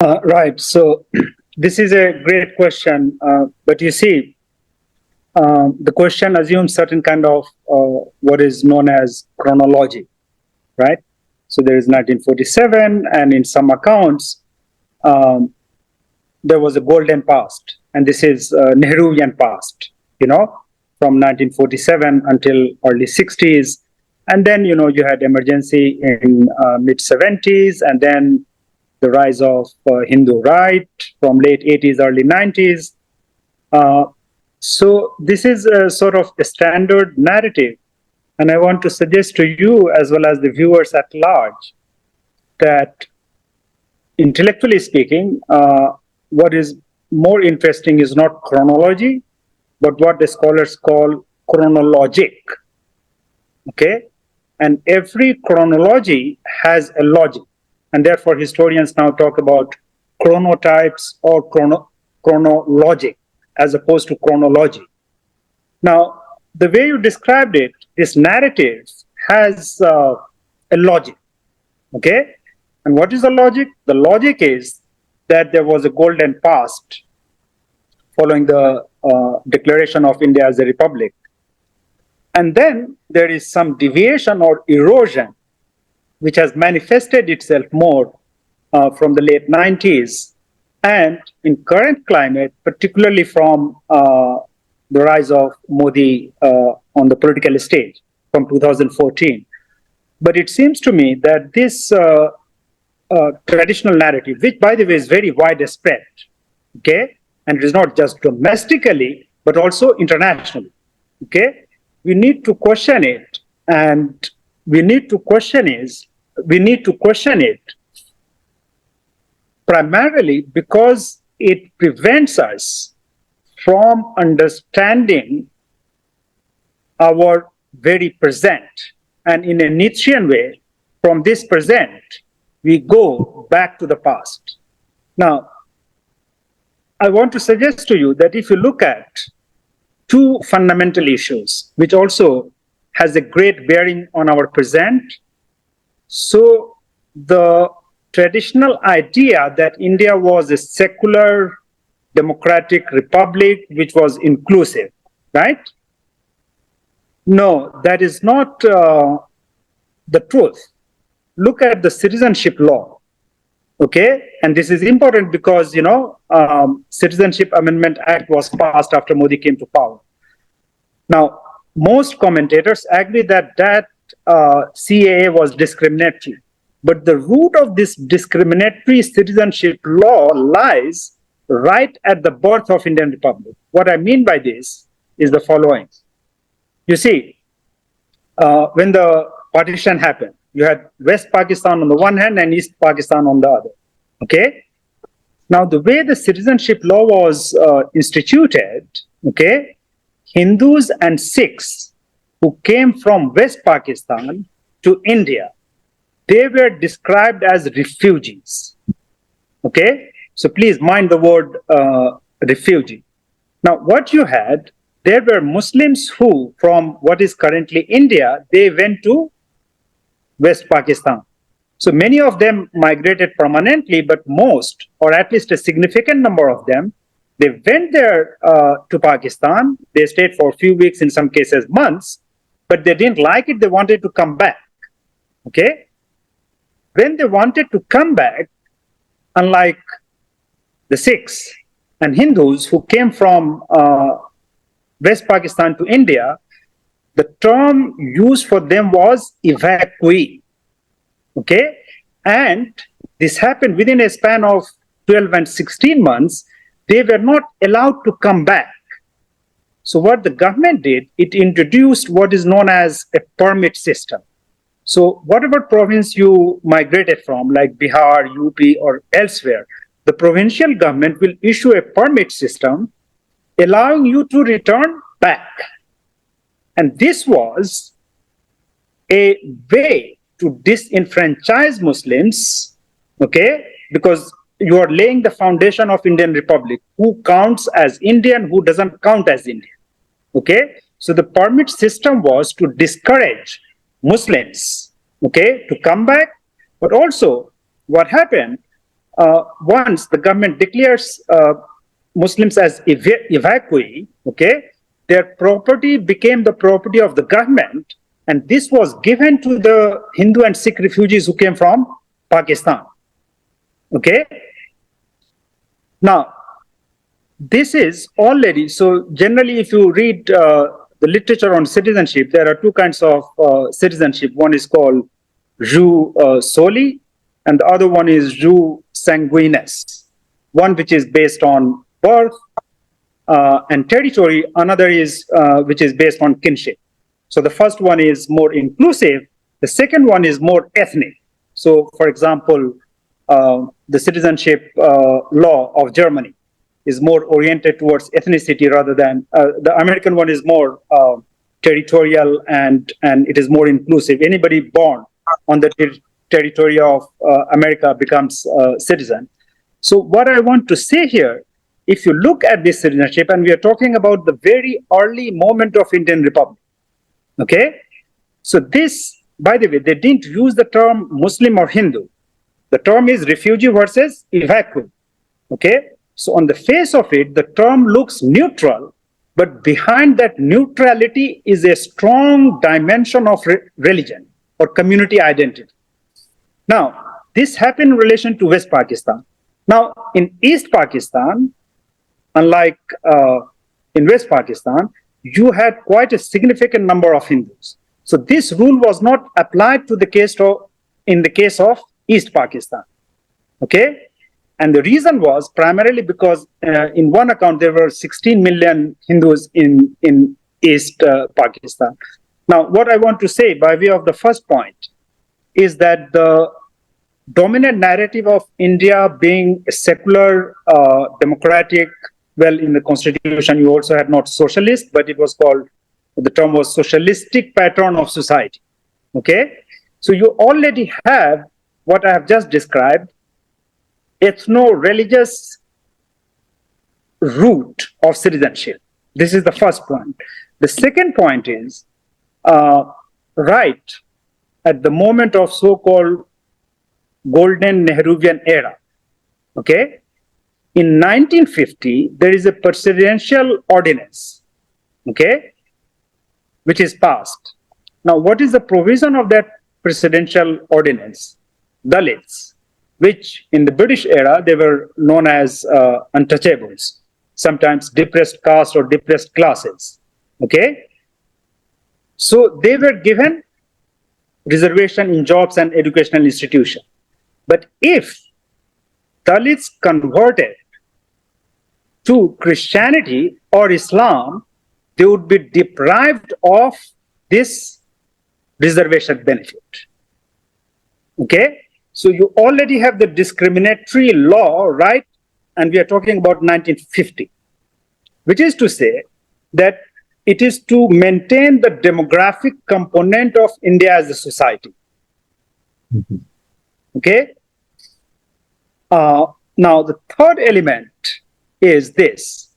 Right. So this is a great question. But you see, the question assumes certain kind of what is known as chronology, right? So there is 1947, and in some accounts, there was a golden past, and this is Nehruvian past, from 1947 until early 60s. And then, you had emergency in mid 70s, and then the rise of Hindu right from late 80s, early 90s. So this is a sort of a standard narrative. And I want to suggest to you, as well as the viewers at large, that intellectually speaking, what is more interesting is not chronology, but what the scholars call chronologic. Okay? And every chronology has a logic. And therefore, historians now talk about chronotypes or chronologic as opposed to chronology. Now, the way you described it, this narrative has a logic. Okay? And what is the logic? The logic is that there was a golden past following the declaration of India as a republic. And then there is some deviation or erosion which has manifested itself more from the late 90s. And in current climate, particularly from the rise of Modi on the political stage from 2014. But it seems to me that this traditional narrative, which by the way is very widespread, okay, and it is not just domestically, but also internationally, okay, we need to question it, and we need to question it primarily because it prevents us from understanding our very present. And in a Nietzschean way, from this present, we go back to the past. Now, I want to suggest to you that if you look at two fundamental issues, which also has a great bearing on our present. So the traditional idea that India was a secular, democratic republic, which was inclusive, right? No, that is not the truth. Look at the citizenship law, okay? And this is important because, Citizenship Amendment Act was passed after Modi came to power. Now, most commentators agree that CAA was discriminatory. But the root of this discriminatory citizenship law lies right at the birth of Indian Republic. What I mean by this is the following. You see, when the partition happened, you had West Pakistan on the one hand and East Pakistan on the other. Okay? Now, the way the citizenship law was instituted, okay, Hindus and Sikhs who came from West Pakistan to India, they were described as refugees. Okay? So please mind the word refugee. Now, what you had, there were Muslims who, from what is currently India, they went to West Pakistan. So many of them migrated permanently, but most, or at least a significant number of them, they went there to Pakistan. They stayed for a few weeks, in some cases months, but they didn't like it. They wanted to come back. Okay? When they wanted to come back, unlike the Sikhs and Hindus who came from West Pakistan to India, the term used for them was evacuee. Okay? And this happened within a span of 12 and 16 months. They were not allowed to come back. So what the government did, it introduced what is known as a permit system. So whatever province you migrated from, like Bihar, UP, or elsewhere, the provincial government will issue a permit system allowing you to return back. And this was a way to disenfranchise Muslims, okay, because you are laying the foundation of Indian Republic. Who counts as Indian, who doesn't count as Indian, okay? So the permit system was to discourage Muslims, okay, to come back. But also what happened, once the government declares Muslims as evacuee, okay, their property became the property of the government, and this was given to the Hindu and Sikh refugees who came from Pakistan. Okay. Now, this is already, so generally if you read the literature on citizenship, there are two kinds of citizenship. One is called jus soli, and the other one is jus sanguinis. One which is based on birth and territory, another is which is based on kinship. So the first one is more inclusive, the second one is more ethnic. So for example, the citizenship law of Germany is more oriented towards ethnicity rather than the American one is more territorial, and it is more inclusive. Anybody born on the territory of America becomes a citizen. So what I want to say here, if you look at this citizenship, and we are talking about the very early moment of Indian Republic, okay? So this, by the way, they didn't use the term Muslim or Hindu. The term is refugee versus evacuee, okay? So on the face of it, the term looks neutral, but behind that neutrality is a strong dimension of religion or community identity. Now, this happened in relation to West Pakistan. Now, in East Pakistan, unlike in West Pakistan, you had quite a significant number of Hindus. So this rule was not applied to the case in the case of East Pakistan, okay? And the reason was primarily because in one account, there were 16 million Hindus in East Pakistan. Now, what I want to say by way of the first point is that the dominant narrative of India being a secular, democratic, well, in the constitution, you also had not socialist, but it was called, the term was socialistic pattern of society, okay? So you already have what I have just described, ethno-religious root of citizenship. This is the first point. The second point is, right at the moment of so-called golden Nehruvian era, okay? In 1950, there is a presidential ordinance, okay, which is passed. Now, what is the provision of that presidential ordinance? Dalits, which in the British era, they were known as untouchables, sometimes depressed caste or depressed classes, okay? So they were given reservation in jobs and educational institutions. But if Dalits converted to Christianity or Islam, they would be deprived of this reservation benefit, okay? So you already have the discriminatory law, right? And we are talking about 1950, which is to say that it is to maintain the demographic component of India as a society. Mm-hmm. Okay? Now, the third element is this.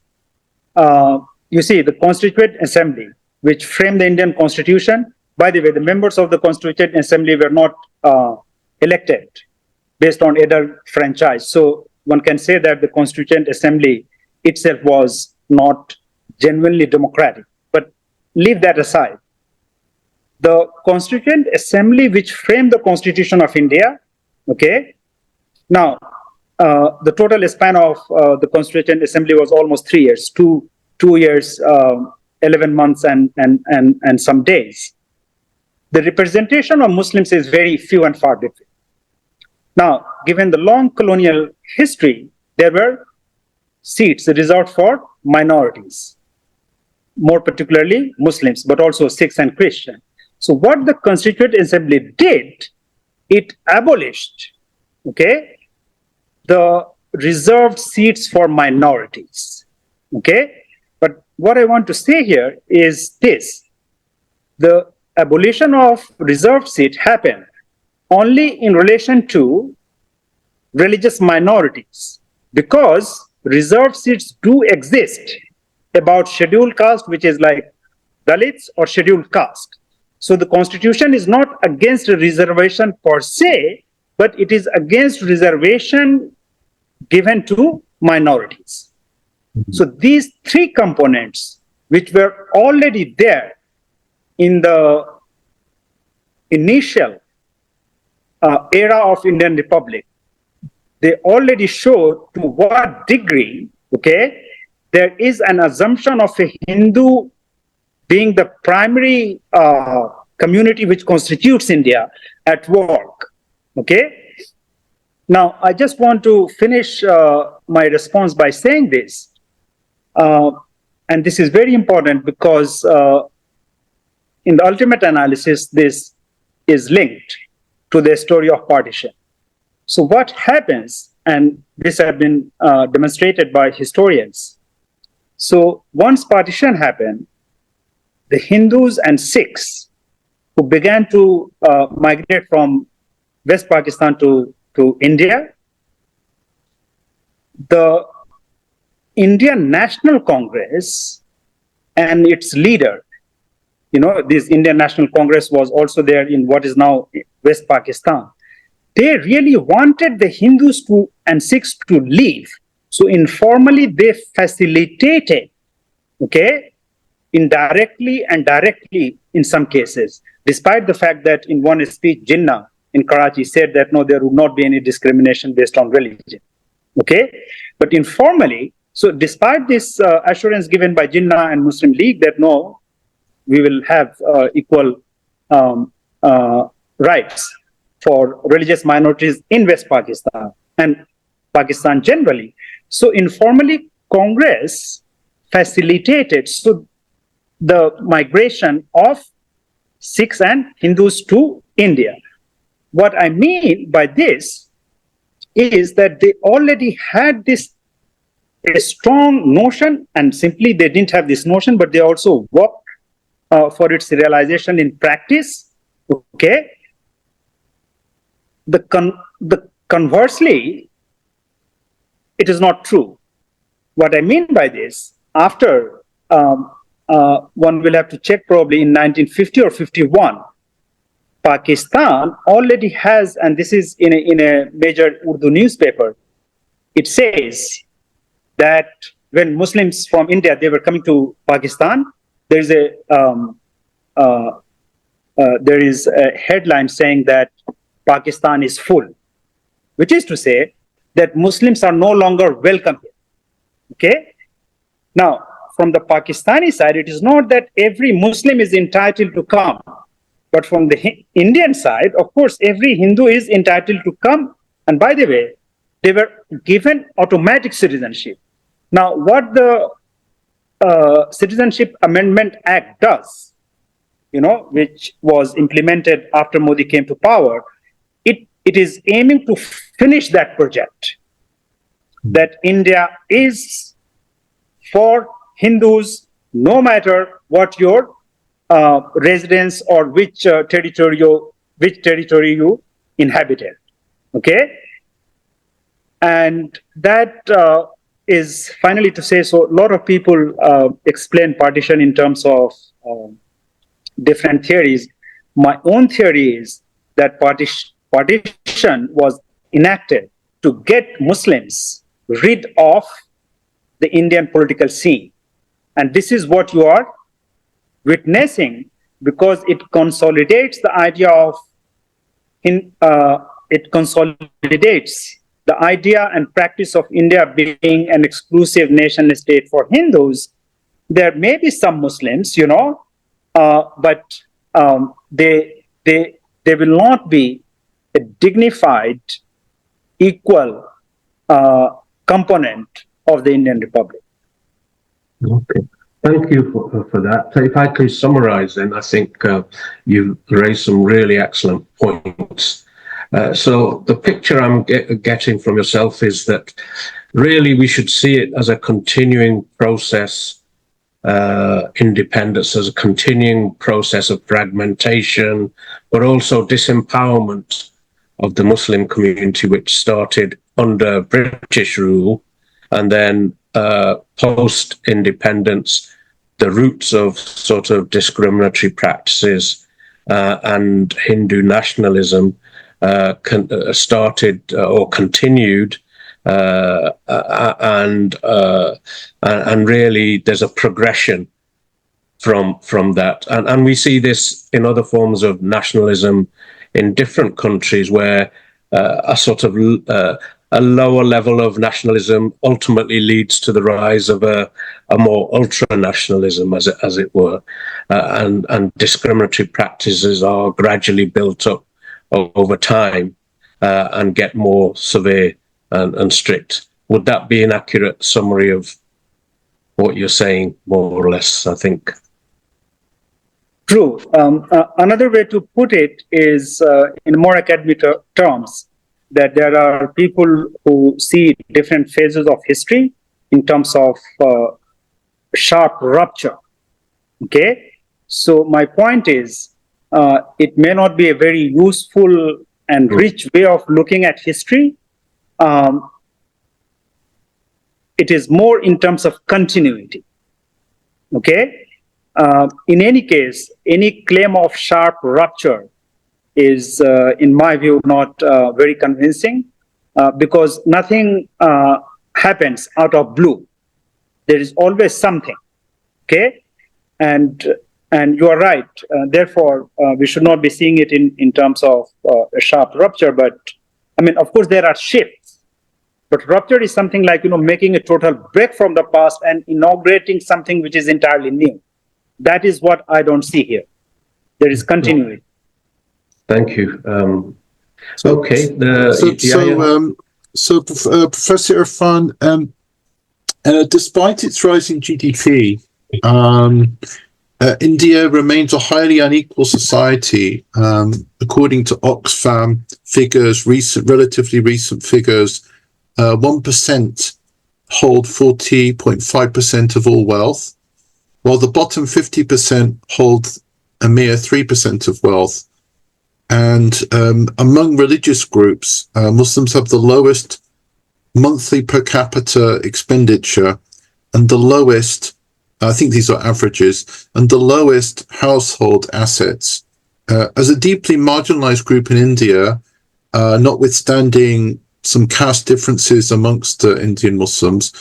You see, the Constituent Assembly, which framed the Indian Constitution. By the way, the members of the Constituent Assembly were not elected based on either franchise. So one can say that the Constituent Assembly itself was not genuinely democratic. But leave that aside. The Constituent Assembly, which framed the Constitution of India, okay? Now, the total span of the Constituent Assembly was almost 3 years, two years, 11 months and some days. The representation of Muslims is very few and far between. Now, given the long colonial history, there were seats reserved for minorities, more particularly Muslims, but also Sikhs and Christians. So what the Constituent Assembly did, it abolished, okay, the reserved seats for minorities, okay? But what I want to say here is this. The abolition of reserved seat happened only in relation to religious minorities, because reserved seats do exist about scheduled caste, which is like Dalits or scheduled caste. So the Constitution is not against a reservation per se, but it is against reservation given to minorities. So these three components, which were already there in the initial era of Indian Republic, they already show to what degree, okay, there is an assumption of a Hindu being the primary community which constitutes India at work, okay? Now, I just want to finish my response by saying this, and this is very important because in the ultimate analysis, this is linked to the story of partition. So what happens, and this has been demonstrated by historians. So once partition happened, the Hindus and Sikhs who began to migrate from West Pakistan to India, the Indian National Congress and its leader, you know, this Indian National Congress was also there in what is now West Pakistan. They really wanted the Hindus and Sikhs to leave. So informally, they facilitated, okay, indirectly and directly in some cases, despite the fact that in one speech, Jinnah in Karachi said that no, there would not be any discrimination based on religion, okay? But informally, so despite this assurance given by Jinnah and Muslim League that no, we will have equal rights for religious minorities in West Pakistan and Pakistan generally. So informally, Congress facilitated the migration of Sikhs and Hindus to India. What I mean by this is that they already had a strong notion, and simply they didn't have this notion, but they also worked for its realization in practice, okay? Conversely, it is not true. What I mean by this, after one will have to check probably in 1950 or 51, Pakistan already has, and this is in a major Urdu newspaper, it says that when Muslims from India, they were coming to Pakistan, there is a headline saying that Pakistan is full, which is to say that Muslims are no longer welcome here, okay? Now, from the Pakistani side, it is not that every Muslim is entitled to come, but from the Indian side, of course, every Hindu is entitled to come. And by the way, they were given automatic citizenship. Now, what the Citizenship Amendment Act does, you know, which was implemented after Modi came to power, it is aiming to finish that project, that India is for Hindus, no matter what your residence or which territory you inhabited, okay? And that is finally to say, so a lot of people explain partition in terms of different theories. My own theory is that partition was enacted to get Muslims rid of the Indian political scene. And this is what you are witnessing, because it consolidates the idea of, it consolidates the idea and practice of India being an exclusive nation state for Hindus. There may be some Muslims, you know, but they will not be a dignified, equal component of the Indian Republic. Okay, thank you for that. So if I can summarize, then I think you raised some really excellent points. So the picture I'm getting from yourself is that really we should see it as a continuing process, independence as a continuing process of fragmentation, but also disempowerment of the Muslim community, which started under British rule, and then post-independence, the roots of sort of discriminatory practices and Hindu nationalism started or continued and really there's a progression from that, and we see this in other forms of nationalism in different countries where a sort of a lower level of nationalism ultimately leads to the rise of a more ultra-nationalism, as it were, and discriminatory practices are gradually built up over time and get more severe and strict. Would that be an accurate summary of what you're saying, more or less, I think? True. Another way to put it is in more academic terms, that there are people who see different phases of history in terms of sharp rupture. Okay? So my point is, it may not be a very useful and rich way of looking at history. It is more in terms of continuity. Okay? In any case, any claim of sharp rupture is, in my view, not very convincing because nothing happens out of blue. There is always something, okay? And you are right. Therefore, we should not be seeing it in terms of a sharp rupture. But I mean, of course, there are shifts. But rupture is something like, making a total break from the past and inaugurating something which is entirely new. That is what I don't see here. There is continuity. Thank you. Okay. Professor Irfan, despite its rising GDP, India remains a highly unequal society. According to Oxfam figures, relatively recent figures, 1% hold 40.5% of all wealth, while the bottom 50% hold a mere 3% of wealth. And among religious groups, Muslims have the lowest monthly per capita expenditure and the lowest, I think these are averages, and the lowest household assets. As a deeply marginalized group in India, notwithstanding some caste differences amongst Indian Muslims,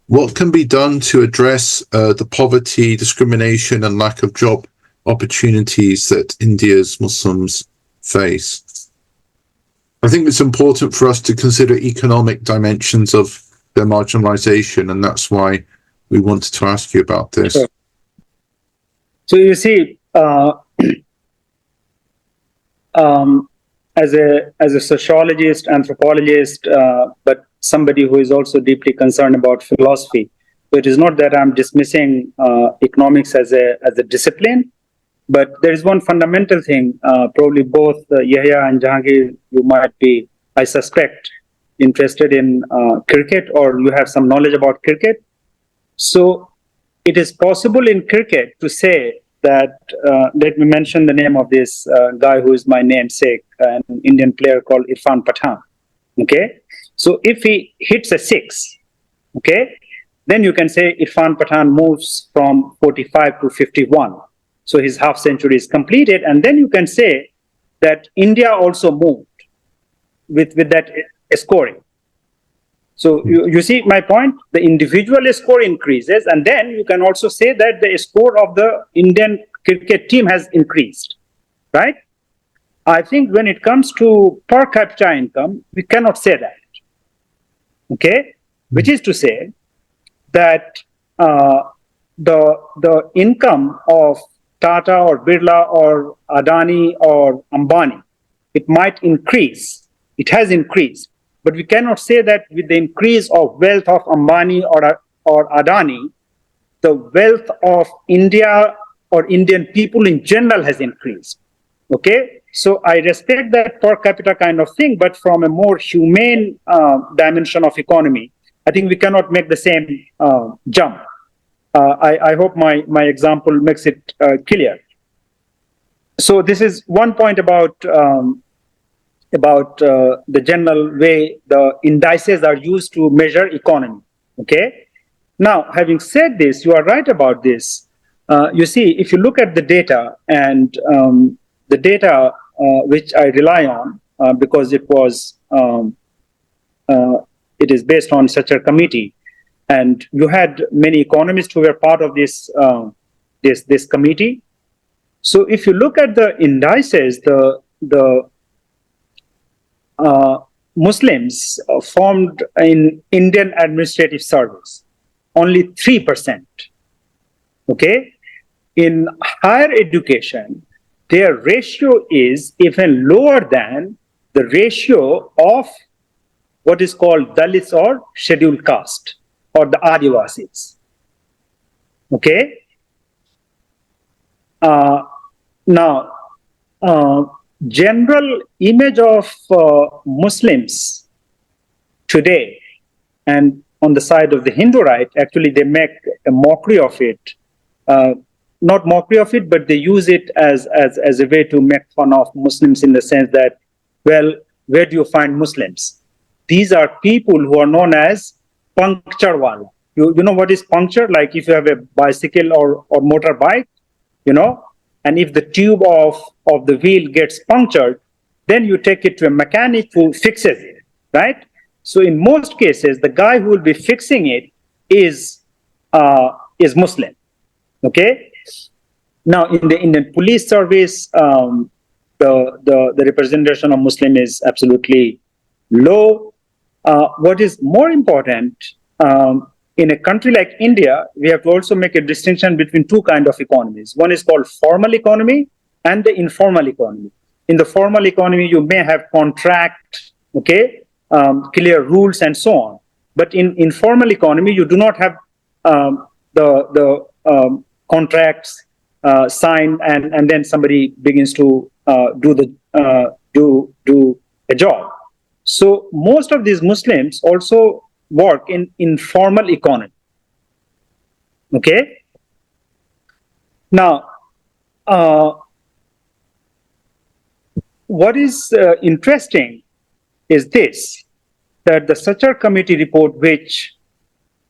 what can be done to address the poverty, discrimination, and lack of job opportunities that India's Muslims face? I think it's important for us to consider economic dimensions of their marginalization, and that's why we wanted to ask you about this. Sure. So you see, as a sociologist, anthropologist, but somebody who is also deeply concerned about philosophy, so it is not that I'm dismissing economics as a discipline, but there is one fundamental thing. Probably both Yahya and Jahangir, you might be, I suspect, interested in cricket, or you have some knowledge about cricket. So it is possible in cricket to say that, let me mention the name of this guy who is my namesake, an Indian player called Irfan Pathan. Okay, so if he hits a 6, okay, then you can say Irfan Pathan moves from 45 to 51. So his half century is completed, and then you can say that India also moved with that scoring. So you see my point? The individual score increases, and then you can also say that the score of the Indian cricket team has increased, right? I think when it comes to per capita income, we cannot say that, okay? Which is to say that the income of Tata or Birla or Adani or Ambani, it might increase. It has increased. But we cannot say that with the increase of wealth of Ambani or Adani, the wealth of India or Indian people in general has increased. Okay? So I respect that per capita kind of thing, but from a more humane dimension of economy, I think we cannot make the same jump. I hope my example makes it clear. So this is one point about the general way the indices are used to measure economy. Okay. Now, having said this, you are right about this. You see, if you look at the data, and the data which I rely on because it was it is based on such a committee. And you had many economists who were part of this committee. So if you look at the indices, the Muslims formed in Indian Administrative Service, only 3%. Okay, in higher education, their ratio is even lower than the ratio of what is called Dalits or scheduled caste, or the Adivasis. Okay. Now, general image of Muslims today, and on the side of the Hindu right, actually they make a mockery of it. Not mockery of it, but they use it as a way to make fun of Muslims, in the sense that, well, where do you find Muslims? These are people who are known as puncture wala. You know what is puncture? Like if you have a bicycle or motorbike, you know, and if the tube of the wheel gets punctured, then you take it to a mechanic who fixes it, right? So in most cases, the guy who will be fixing it is Muslim. Okay. Now in the police service, the representation of Muslim is absolutely low. What is more important, in a country like India, we have to also make a distinction between two kinds of economies. One is called formal economy and the informal economy. In the formal economy, you may have contract, okay, clear rules and so on. But in informal economy, you do not have the contracts signed, and then somebody begins to do a job. So most of these Muslims also work in informal economy. Okay. Now, what is interesting is this, that the Sachar Committee report, which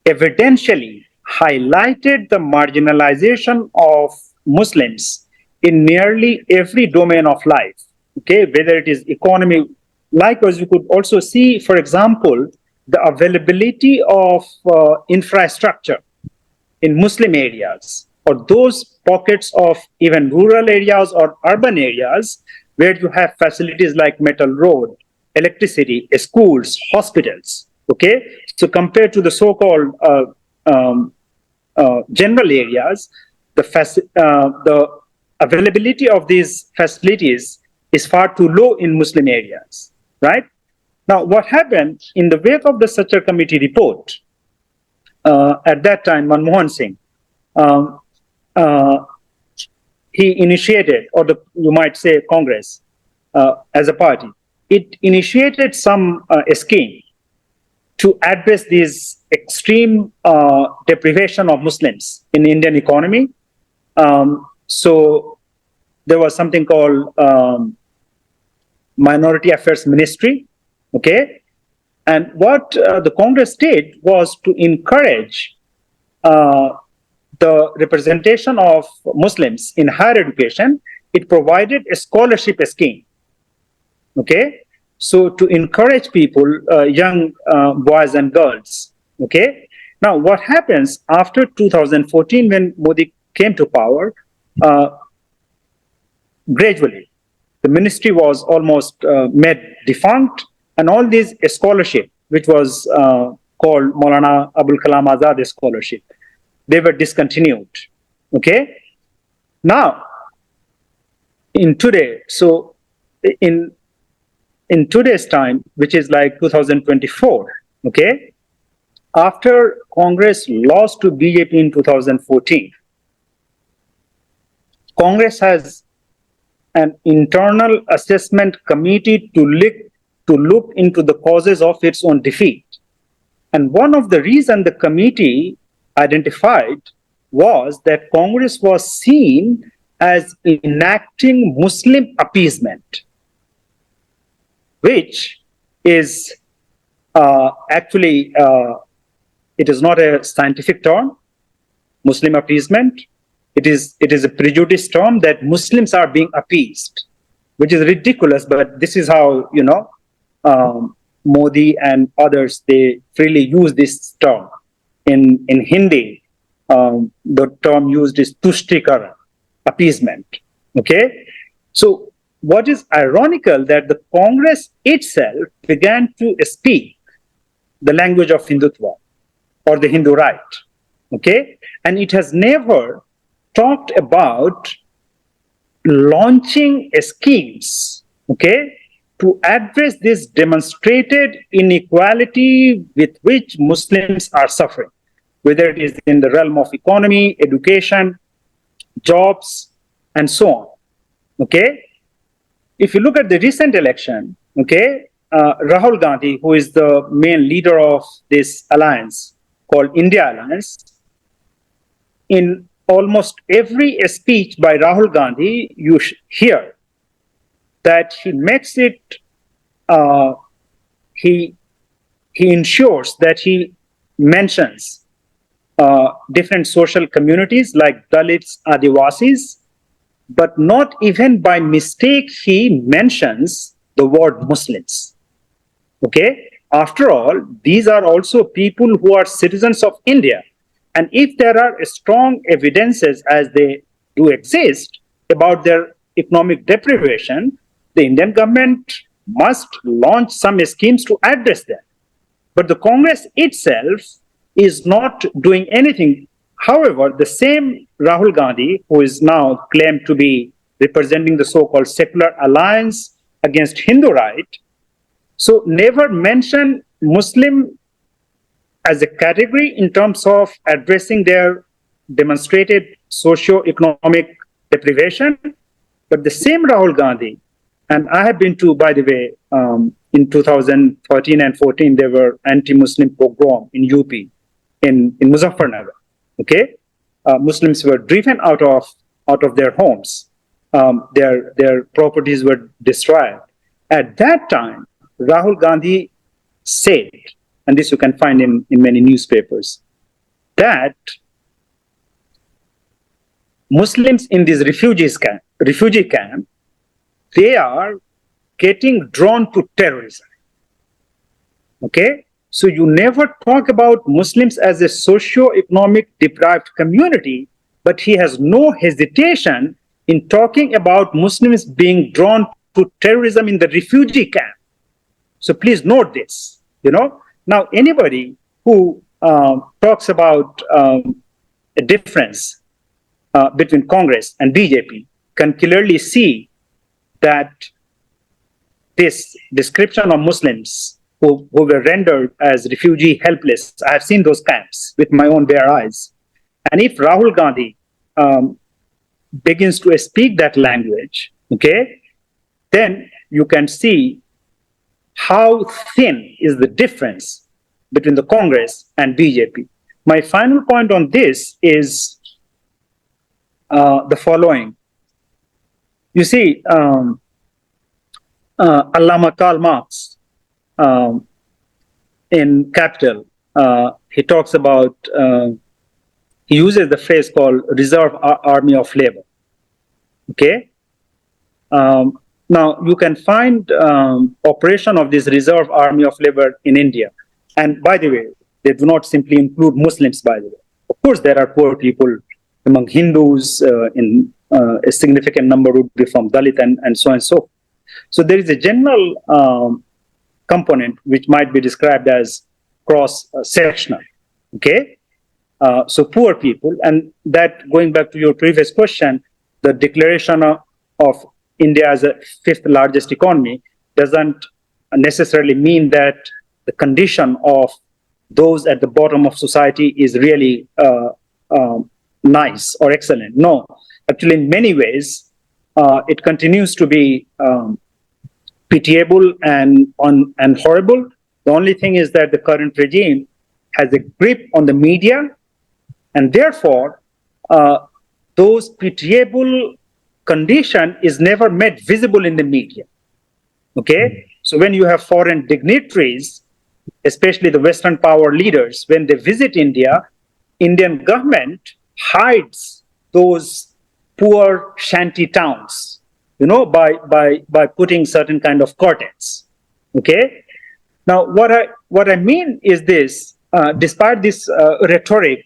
evidentially highlighted the marginalization of Muslims in nearly every domain of life, okay, whether it is economy. Likewise, you could also see, for example, the availability of infrastructure in Muslim areas, or those pockets of even rural areas or urban areas where you have facilities like metal road, electricity, schools, hospitals. Okay, so compared to the so-called general areas, the availability of these facilities is far too low in Muslim areas, right? Now, what happened in the wake of the Sachar Committee report, at that time, Manmohan Singh, he initiated, or you might say Congress as a party, it initiated some scheme to address this extreme deprivation of Muslims in the Indian economy. So there was something called Minority Affairs Ministry, okay? And what the Congress did was to encourage the representation of Muslims in higher education. It provided a scholarship scheme, okay? So to encourage people, young boys and girls, okay? Now, what happens after 2014 when Modi came to power, gradually, the ministry was almost made defunct, and all these scholarship, which was called Maulana Abul Kalam Azad Scholarship, they were discontinued, okay? Now, in today's time, which is like 2024, okay, after Congress lost to BJP in 2014, Congress has an internal assessment committee to look into the causes of its own defeat. And one of the reasons the committee identified was that Congress was seen as enacting Muslim appeasement, which is actually, it is not a scientific term, Muslim appeasement. It is a prejudiced term that Muslims are being appeased, which is ridiculous, but this is how, Modi and others, they freely use this term. In Hindi, the term used is tushtikaran, appeasement. Okay? So what is ironical that the Congress itself began to speak the language of Hindutva or the Hindu right. Okay? And it has never talked about launching schemes, okay, to address this demonstrated inequality with which Muslims are suffering, whether it is in the realm of economy, education, jobs, and so on. Okay? If you look at the recent election, okay, Rahul Gandhi, who is the main leader of this alliance called India Alliance, in almost every speech by Rahul Gandhi, you hear that he makes it, he ensures that he mentions different social communities like Dalits, Adivasis, but not even by mistake he mentions the word Muslims. Okay? After all, these are also people who are citizens of India. And if there are strong evidences, as they do exist, about their economic deprivation, the Indian government must launch some schemes to address them. But the Congress itself is not doing anything. However, the same Rahul Gandhi, who is now claimed to be representing the so-called secular alliance against Hindu right, so never mentioned Muslim as a category in terms of addressing their demonstrated socio-economic deprivation. But the same Rahul Gandhi, and I have been to, by the way, in 2013 and 14, there were anti-Muslim pogrom in UP, in Muzaffarnagar. Okay, Muslims were driven out of their homes. Their properties were destroyed. At that time, Rahul Gandhi said, and this you can find in many newspapers, that Muslims in these refugee camp, they are getting drawn to terrorism. Okay? So you never talk about Muslims as a socio-economic deprived community, but he has no hesitation in talking about Muslims being drawn to terrorism in the refugee camp. So please note this, you know. Now, anybody who talks about a difference between Congress and BJP can clearly see that this description of Muslims who were rendered as refugee helpless, I have seen those camps with my own bare eyes. And if Rahul Gandhi begins to speak that language, okay, then you can see how thin is the difference between the Congress and BJP. My final point on this is the following. You see, Allama Karl Marx, in Capital, he talks about, he uses the phrase called reserve army of labor. Okay? Now, you can find operation of this reserve army of labor in India. And by the way, they do not simply include Muslims, by the way. Of course, there are poor people among Hindus, in a significant number would be from Dalit and so on and so forth. So there is a general component which might be described as cross-sectional, okay? So poor people, and that, going back to your previous question, the declaration of India as a fifth largest economy doesn't necessarily mean that the condition of those at the bottom of society is really nice or excellent. No, actually in many ways, it continues to be pitiable and horrible. The only thing is that the current regime has a grip on the media, and therefore those pitiable condition is never made visible in the media. Okay? So when you have foreign dignitaries, especially the Western power leaders, when they visit India, Indian government hides those poor shanty towns, you know, by putting certain kind of curtains. Okay? Now, what I mean is this: despite this rhetoric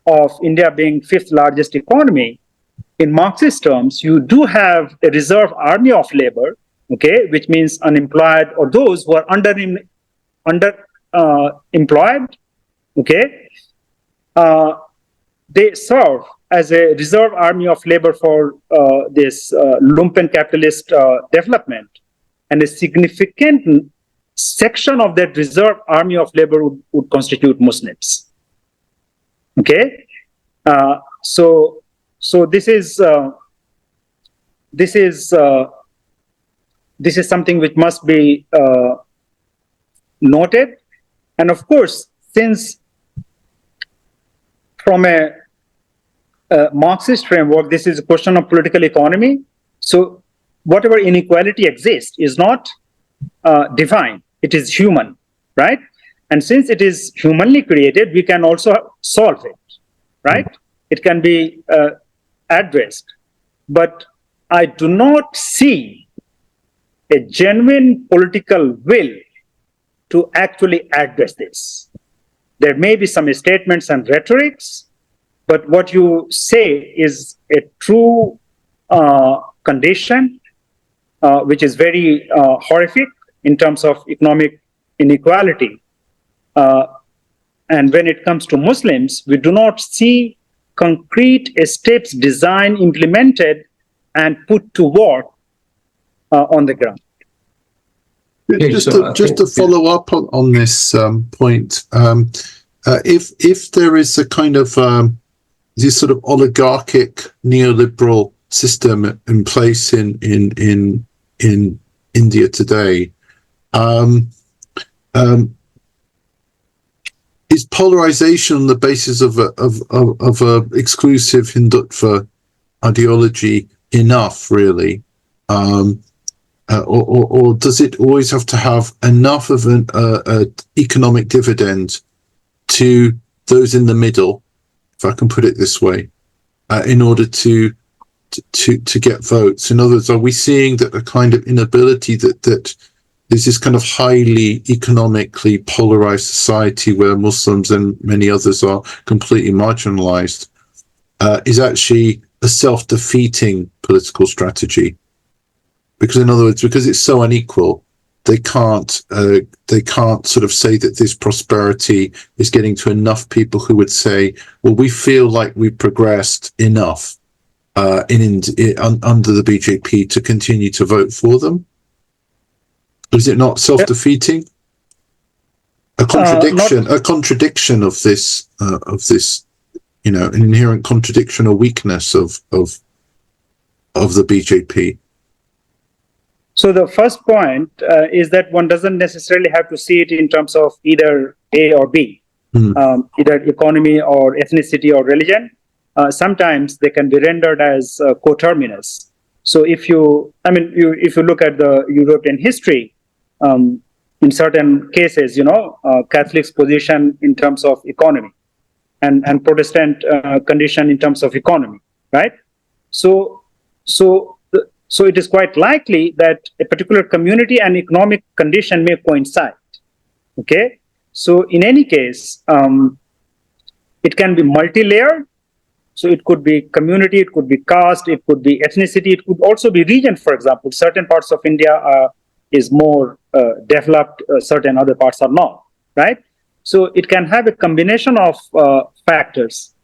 of India being fifth largest economy, in Marxist terms, you do have a reserve army of labor, okay, which means unemployed or those who are employed, okay. They serve as a reserve army of labor for this lumpen capitalist development, and a significant section of that reserve army of labor would constitute Muslims. Okay, so this is something which must be noted, and of course, since from a Marxist framework, this is a question of political economy. So whatever inequality exists is not divine, it is human, right? And since it is humanly created, we can also solve it, right? It can be addressed. But I do not see a genuine political will to actually address this. There may be some statements and rhetorics, but what you say is a true condition, which is very horrific in terms of economic inequality. And when it comes to Muslims, we do not see concrete steps designed, implemented, and put to work on the ground. Just to follow up on this point, if there is a kind of this sort of oligarchic neoliberal system in place in India today, is polarization on the basis of a exclusive Hindutva ideology enough, really? Or does it always have to have enough of an economic dividend to those in the middle, if I can put it this way, in order to get votes? In other words, are we seeing that a kind of inability that there's this kind of highly economically polarized society where Muslims and many others are completely marginalized is actually a self-defeating political strategy? Because in other words, because it's so unequal, they can't sort of say that this prosperity is getting to enough people who would say, well, we feel like we've progressed enough under the BJP to continue to vote for them. Is it not self-defeating? A contradiction of this, an inherent contradiction or weakness of the BJP. So the first point is that one doesn't necessarily have to see it in terms of either A or B, either economy or ethnicity or religion. Sometimes they can be rendered as coterminous. So if you look at the European history, in certain cases, Catholics' position in terms of economy and Protestant condition in terms of economy, right? So it is quite likely that a particular community and economic condition may coincide, okay? So in any case, it can be multi-layered. So it could be community, it could be caste, it could be ethnicity, it could also be region, for example. Certain parts of India is more developed, certain other parts are not, right? So it can have a combination of factors.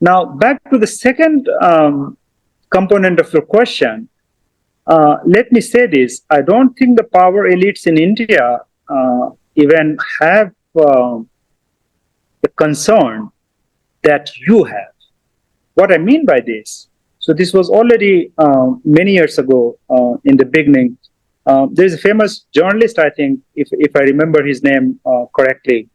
Now, back to the second component of your question, let me say this. I don't think the power elites in India even have a concern that you have. What I mean by this, so this was already many years ago in the beginning. There's a famous journalist, I think, if I remember his name correctly,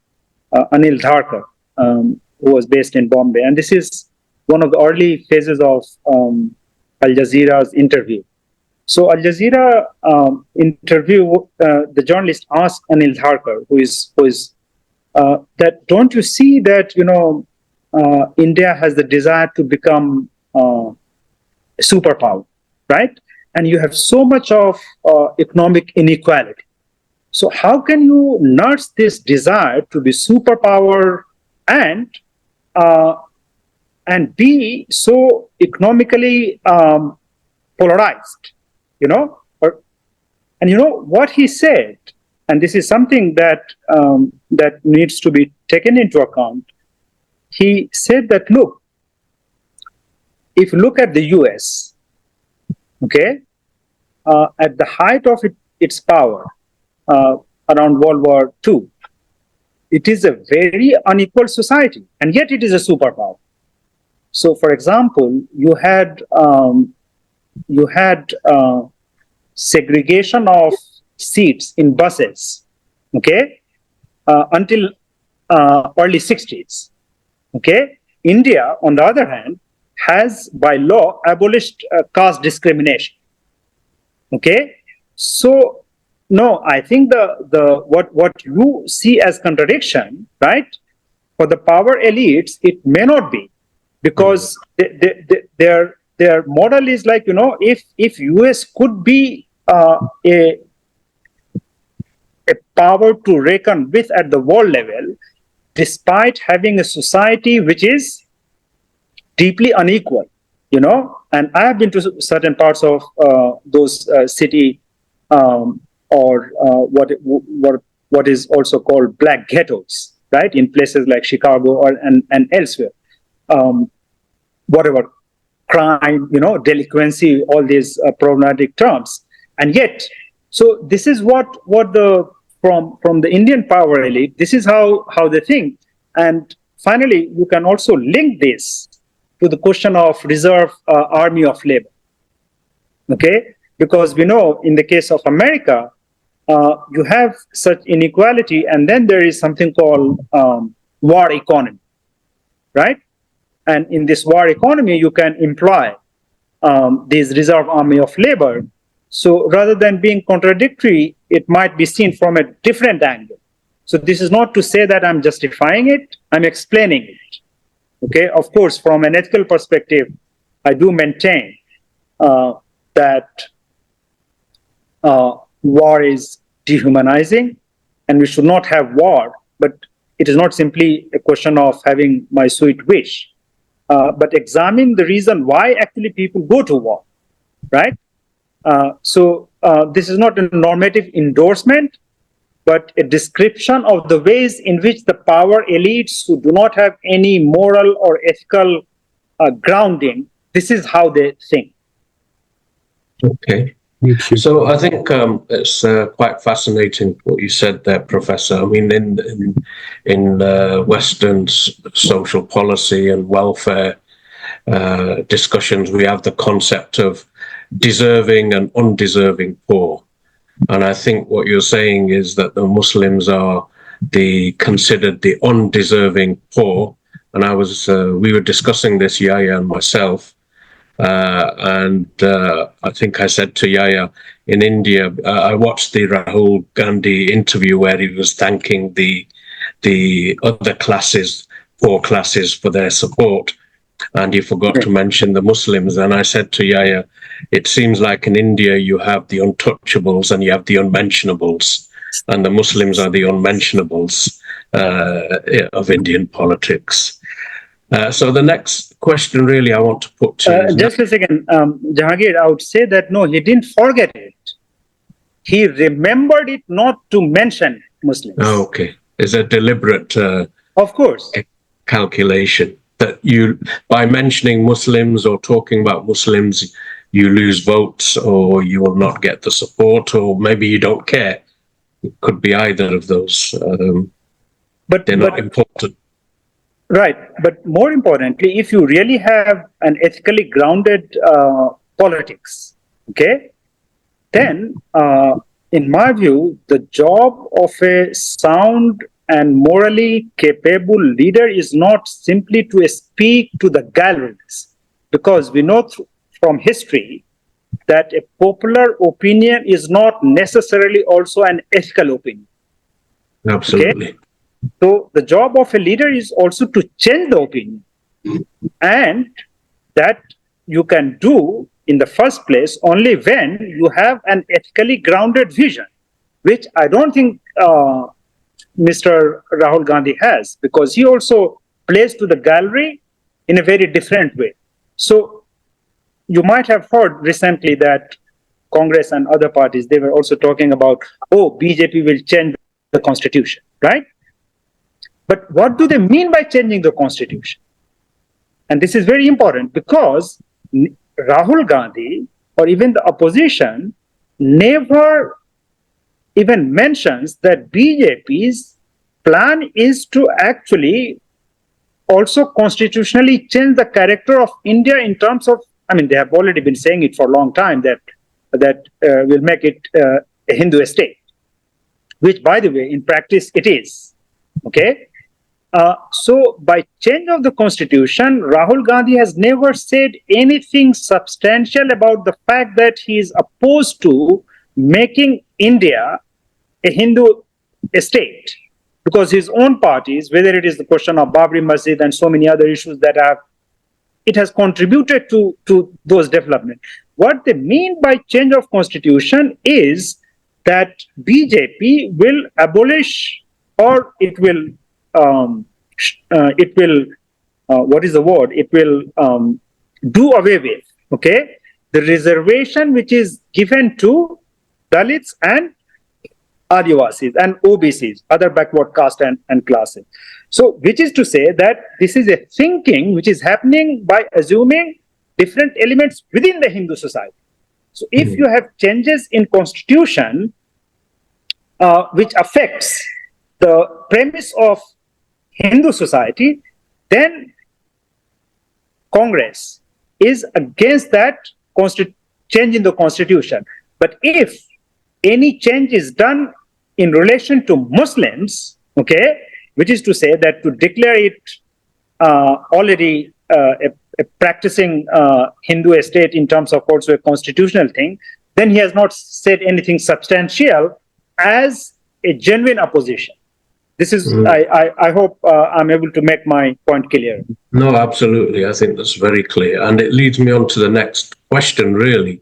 Anil Dharkar, who was based in Bombay. And this is one of the early phases of Al Jazeera's interview. So Al Jazeera interview, the journalist asked Anil Dharkar, who is that, don't you see that, India has the desire to become a superpower, right? And you have so much of economic inequality. So how can you nurse this desire to be superpower and be so economically polarized, and what he said, and this is something that that needs to be taken into account. He said that, look, if you look at the US, okay, at the height of its power, around World War II, it is a very unequal society, and yet it is a superpower. So, for example, you had segregation of seats in buses, okay, until early 60s. Okay, India, on the other hand, has by law abolished caste discrimination. Okay, so no, I think what you see as contradiction, right? For the power elites, it may not be, because their model is like, if US could be a power to reckon with at the world level, despite having a society which is deeply unequal, and I have been to certain parts of those city or what is also called black ghettos, right, in places like Chicago and elsewhere. Whatever crime, delinquency, all these problematic terms, and yet, so this is what the from the Indian power elite, this is how they think. And finally, you can also link this to the question of reserve army of labor. Okay, because we know in the case of America, you have such inequality, and then there is something called war economy, right? And in this war economy, you can employ this reserve army of labor. So rather than being contradictory, it might be seen from a different angle. So this is not to say that I'm justifying it, I'm explaining it. Okay, of course, from an ethical perspective, I do maintain that war is dehumanizing, and we should not have war, but it is not simply a question of having my sweet wish, but examine the reason why actually people go to war, right? So this is not a normative endorsement, but a description of the ways in which the power elites who do not have any moral or ethical grounding, this is how they think. Okay. So I think it's quite fascinating what you said there, Professor. I mean, in Western social policy and welfare discussions, we have the concept of deserving and undeserving poor. And I think what you're saying is that the Muslims are considered the undeserving poor. And we were discussing this, Yahya and myself, and I think I said to Yahya, in India, I watched the Rahul Gandhi interview where he was thanking the other classes, poor classes, for their support. And he forgot to mention the Muslims. And I said to Yahya, it seems like in India you have the untouchables and you have the unmentionables, and the Muslims are the unmentionables of Indian politics. So the next question really I want to put to you. Just a second, Jahangir, I would say that no, he didn't forget it. He remembered it not to mention Muslims. Oh, okay. It's a deliberate of course, calculation that you, by mentioning Muslims or talking about Muslims, you lose votes, or you will not get the support, or maybe you don't care. It could be either of those. But they're not important. Right. But more importantly, if you really have an ethically grounded politics, okay, then in my view, the job of a sound and morally capable leader is not simply to speak to the galleries, because we know from history that a popular opinion is not necessarily also an ethical opinion. Absolutely. Okay? So the job of a leader is also to change the opinion, and that you can do in the first place only when you have an ethically grounded vision. which I don't think Mr. Rahul Gandhi has, because he also plays to the gallery in a very different way. So you might have heard recently that Congress and other parties, they were also talking about, oh, BJP will change the constitution, right? But what do they mean by changing the constitution? And this is very important, because Rahul Gandhi or even the opposition never even mentions that BJP's plan is to actually also constitutionally change the character of India in terms of, I mean, they have already been saying it for a long time that will make it a Hindu state, which, by the way, in practice it is. Okay. So by change of the constitution, Rahul Gandhi has never said anything substantial about the fact that he is opposed to making India a Hindu state, because his own parties, whether it is the question of Babri Masjid and so many other issues that it has contributed to those developments. What they mean by change of constitution is that BJP will abolish, or it will what is the word? It will do away with, okay, the reservation which is given to Dalits and Adivasis and OBCs, other backward caste and classes. So, which is to say that this is a thinking which is happening by assuming different elements within the Hindu society. So, if you have changes in constitution which affects the premise of Hindu society, then Congress is against that change in the constitution. But if any change is done in relation to Muslims, okay, which is to say that to declare it already a practicing Hindu state in terms of also a constitutional thing, then he has not said anything substantial as a genuine opposition. This is, I hope I'm able to make my point clear. No, absolutely. I think that's very clear. And it leads me on to the next question, really,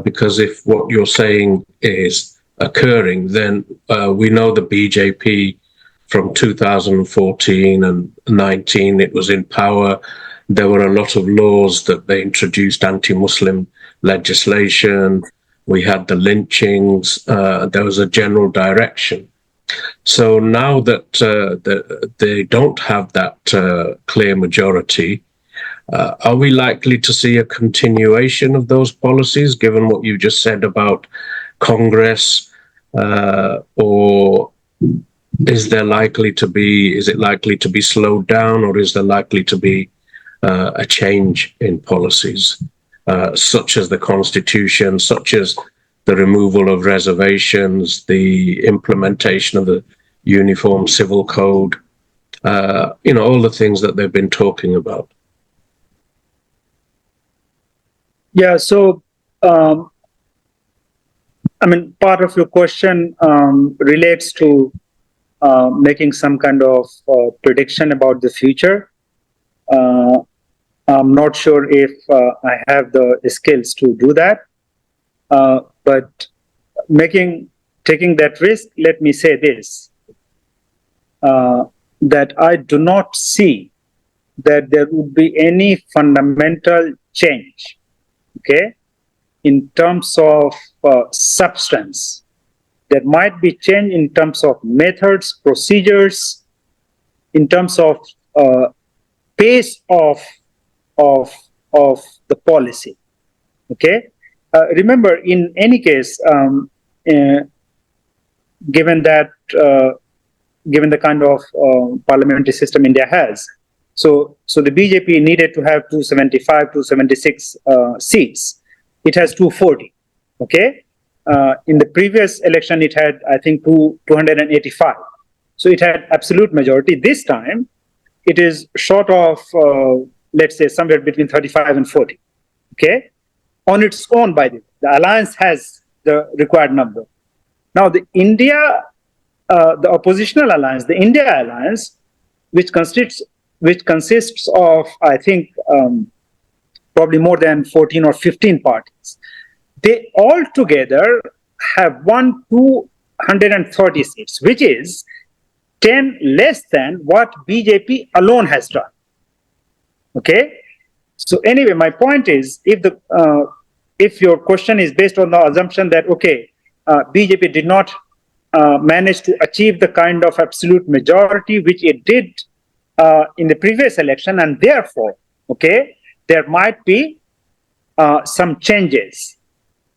because if what you're saying is occurring, then we know the BJP from 2014 and 19, it was in power. There were a lot of laws that they introduced, anti-Muslim legislation. We had the lynchings. There was a general direction. So now that they don't have that clear majority, are we likely to see a continuation of those policies, given what you just said about Congress, or is it likely to be slowed down, or is there likely to be a change in policies, such as the Constitution, such as the removal of reservations, the implementation of the Uniform Civil Code, all the things that they've been talking about? Yeah, so, part of your question relates to making some kind of prediction about the future. I'm not sure if I have the skills to do that. But taking that risk, let me say this, that I do not see that there would be any fundamental change, okay, in terms of substance. There might be change in terms of methods, procedures, in terms of pace of the policy, okay. Remember, in any case, given the kind of parliamentary system India has, so the BJP needed to have 275, 276 seats. It has 240. Okay, in the previous election, it had, I think, 285. So it had absolute majority. This time, it is short of, let's say, somewhere between 35 and 40. Okay. On its own, by the way, the alliance has the required number. Now, the oppositional alliance, the India alliance, which consists of, I think, probably more than 14 or 15 parties, they all together have won 2 130 seats, which is 10 less than what BJP alone has done. Okay. So anyway, my point is, if your question is based on the assumption that BJP did not manage to achieve the kind of absolute majority which it did in the previous election, and therefore, there might be some changes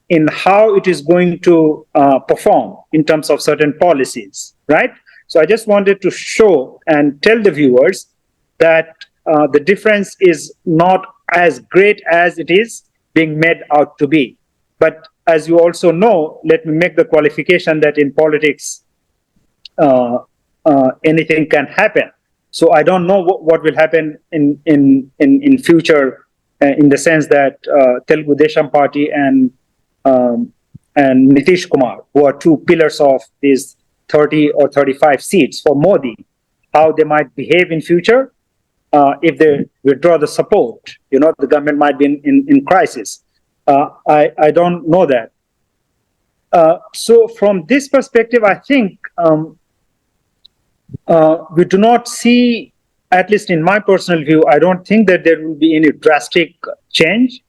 in how it is going to perform in terms of certain policies, right? So I just wanted to show and tell the viewers that the difference is not as great as it is being made out to be. But as you also know, let me make the qualification that in politics, anything can happen. So I don't know what will happen in future, in the sense that Telugu Desam Party and Nitish Kumar, who are two pillars of these 30 or 35 seats for Modi, how they might behave in future. If they withdraw the support, the government might be in crisis. I don't know that. So from this perspective, I think we do not see, at least in my personal view, I don't think that there will be any drastic change.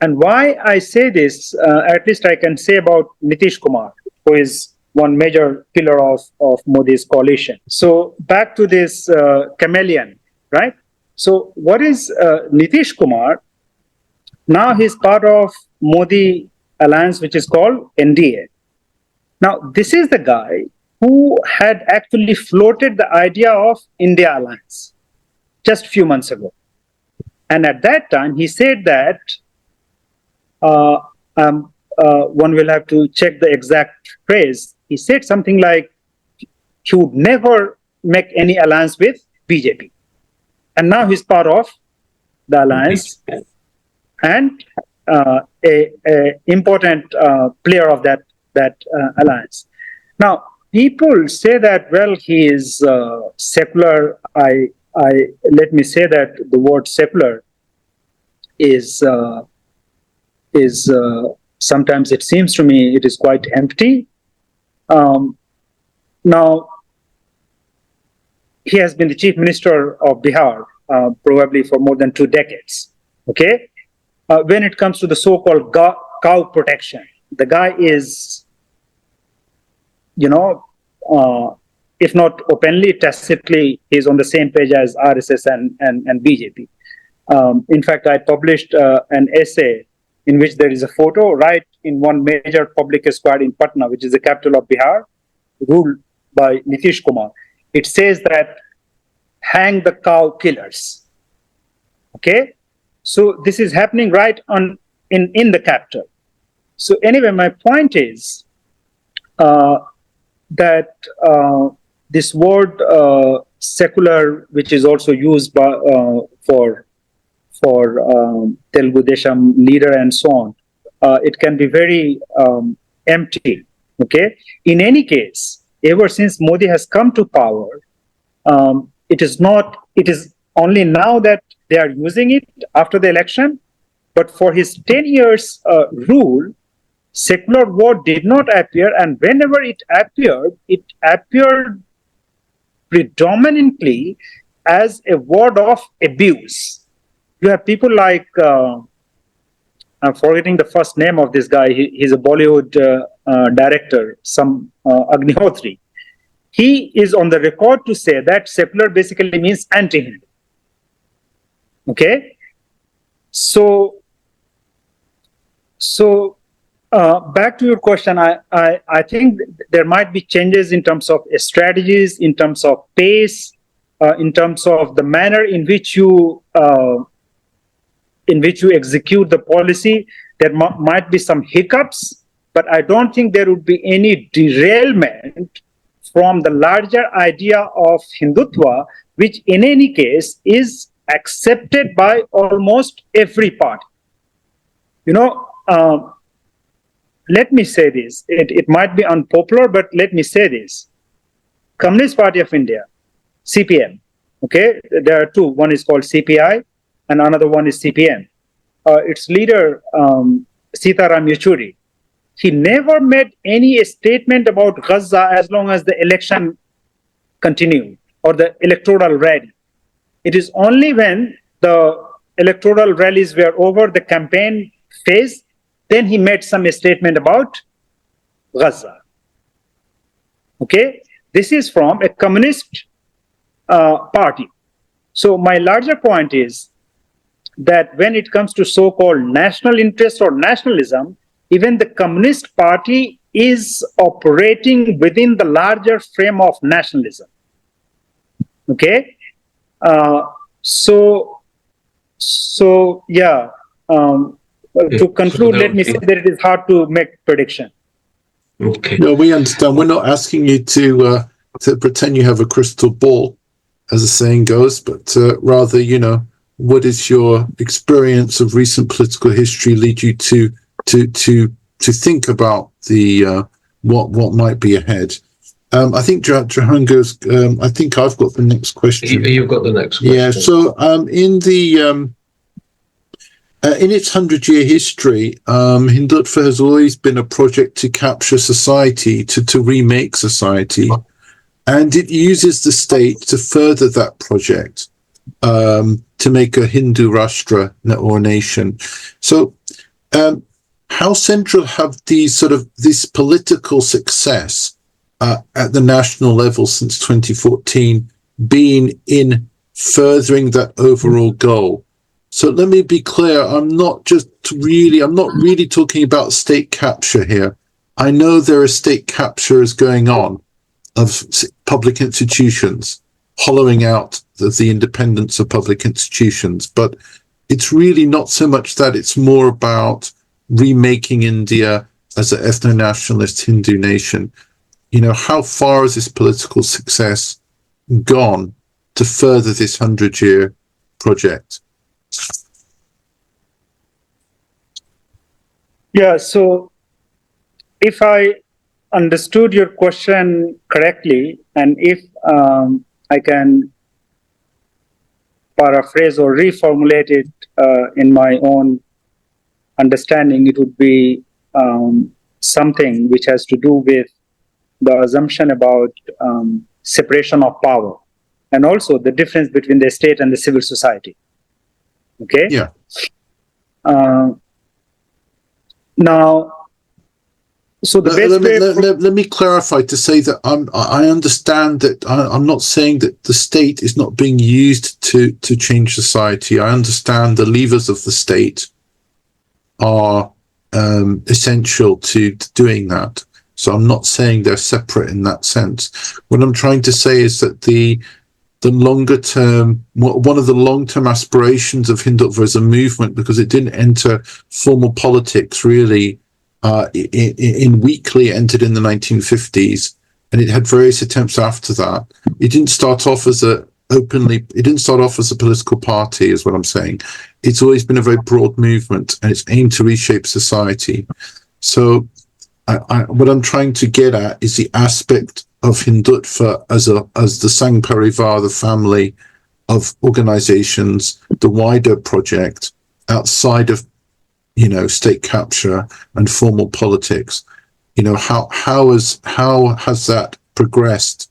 And why I say this, at least I can say about Nitish Kumar, who is one major pillar of Modi's coalition. So back to this chameleon, right? So what is Nitish Kumar? Now he's part of Modi alliance, which is called NDA. Now, this is the guy who had actually floated the idea of India alliance just a few months ago. And at that time, he said that one will have to check the exact phrase. He said something like he would never make any alliance with BJP. And now he's part of the alliance and a important player of that alliance. Now, people say that, well, he is secular. Let me say that the word secular is sometimes it seems to me it is quite empty. Now, he has been the chief minister of Bihar probably for more than 2 decades. When it comes to the so-called cow protection, the guy is, if not openly, tacitly, he's on the same page as RSS and BJP. In fact, I published an essay in which there is a photo right in one major public square in Patna, which is the capital of Bihar, ruled by Nitish Kumar. It says that hang the cow killers. So this is happening right in the capital. So anyway, my point is that this word secular, which is also used by, for Telugu Desam leader and so on, it can be very empty. In any case, ever since Modi has come to power, it is only now that they are using it after the election, but for his 10 years rule, secular word did not appear, and whenever it appeared predominantly as a word of abuse. You have people like, I'm forgetting the first name of this guy, he's a Bollywood director, some Agnihotri. He is on the record to say that secular basically means anti-Hindu. So back to your question, I think there might be changes in terms of strategies, in terms of pace, in terms of the manner in which you execute the policy. There might be some hiccups, but I don't think there would be any derailment from the larger idea of Hindutva, which in any case is accepted by almost every party. Let me say this. It might be unpopular, but let me say this. Communist Party of India, CPM, there are two. One is called CPI and another one is CPM. Its leader, Sitaram Yechuri, he never made any statement about Gaza as long as the election continued or the electoral rally. It is only when the electoral rallies were over, the campaign phase, then he made some statement about Gaza. Okay, this is from a communist party. So my larger point is that when it comes to so-called national interest or nationalism, even the Communist Party is operating within the larger frame of nationalism. Okay, so yeah. To conclude, let me say that it is hard to make prediction. Okay. No, we understand. We're not asking you to pretend you have a crystal ball, as the saying goes, but rather, what is your experience of recent political history lead you to think about the what might be ahead? I think Jahangir's. I think I've got the next question. You've got the next question. Yeah. So in its 100-year history, Hindutva has always been a project to capture society, to remake society, and it uses the state to further that project, to make a Hindu Rashtra or nation. So, how central have this political success at the national level since 2014 been in furthering that overall goal? So let me be clear, I'm not really talking about state capture here. I know there are state captures going on of public institutions, hollowing out the independence of public institutions, but it's really not so much that, it's more about remaking India as an ethno-nationalist Hindu nation. How far has this political success gone to further this 100-year project? Yeah, so if I understood your question correctly, and if I can paraphrase or reformulate it in my own understanding, it would be something which has to do with the assumption about separation of power, and also the difference between the state and the civil society. Okay? Yeah. Now, so the best way... Let me clarify to say that I understand that I'm not saying that the state is not being used to change society. I understand the levers of the state are essential to doing that. So I'm not saying they're separate in that sense. What I'm trying to say is that the longer term, one of the long-term aspirations of Hindutva as a movement, because it didn't enter formal politics really in weekly, entered in the 1950s, and it had various attempts after that. It didn't start off as a political party, is what I'm saying. It's always been a very broad movement, and it's aimed to reshape society. So what I'm trying to get at is the aspect of Hindutva as the Sangh Parivar, the family of organizations, the wider project outside of state capture and formal politics. How has that progressed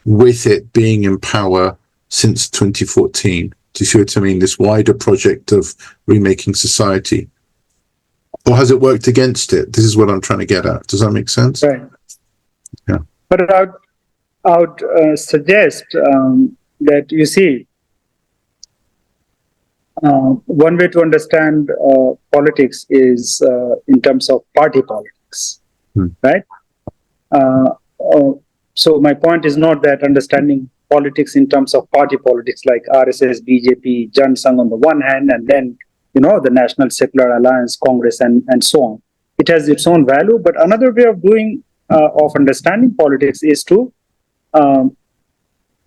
with it being in power since 2014? Do you see what I mean? This wider project of remaking society, or has it worked against it? This is what I'm trying to get at. Does that make sense? Right. Yeah. But I would suggest that you see, one way to understand politics is in terms of party politics, right? So my point is not that understanding politics in terms of party politics like RSS, BJP, Jan Sangh on the one hand, and then the National Secular Alliance, Congress, and so on. It has its own value, but another way of doing of understanding politics is to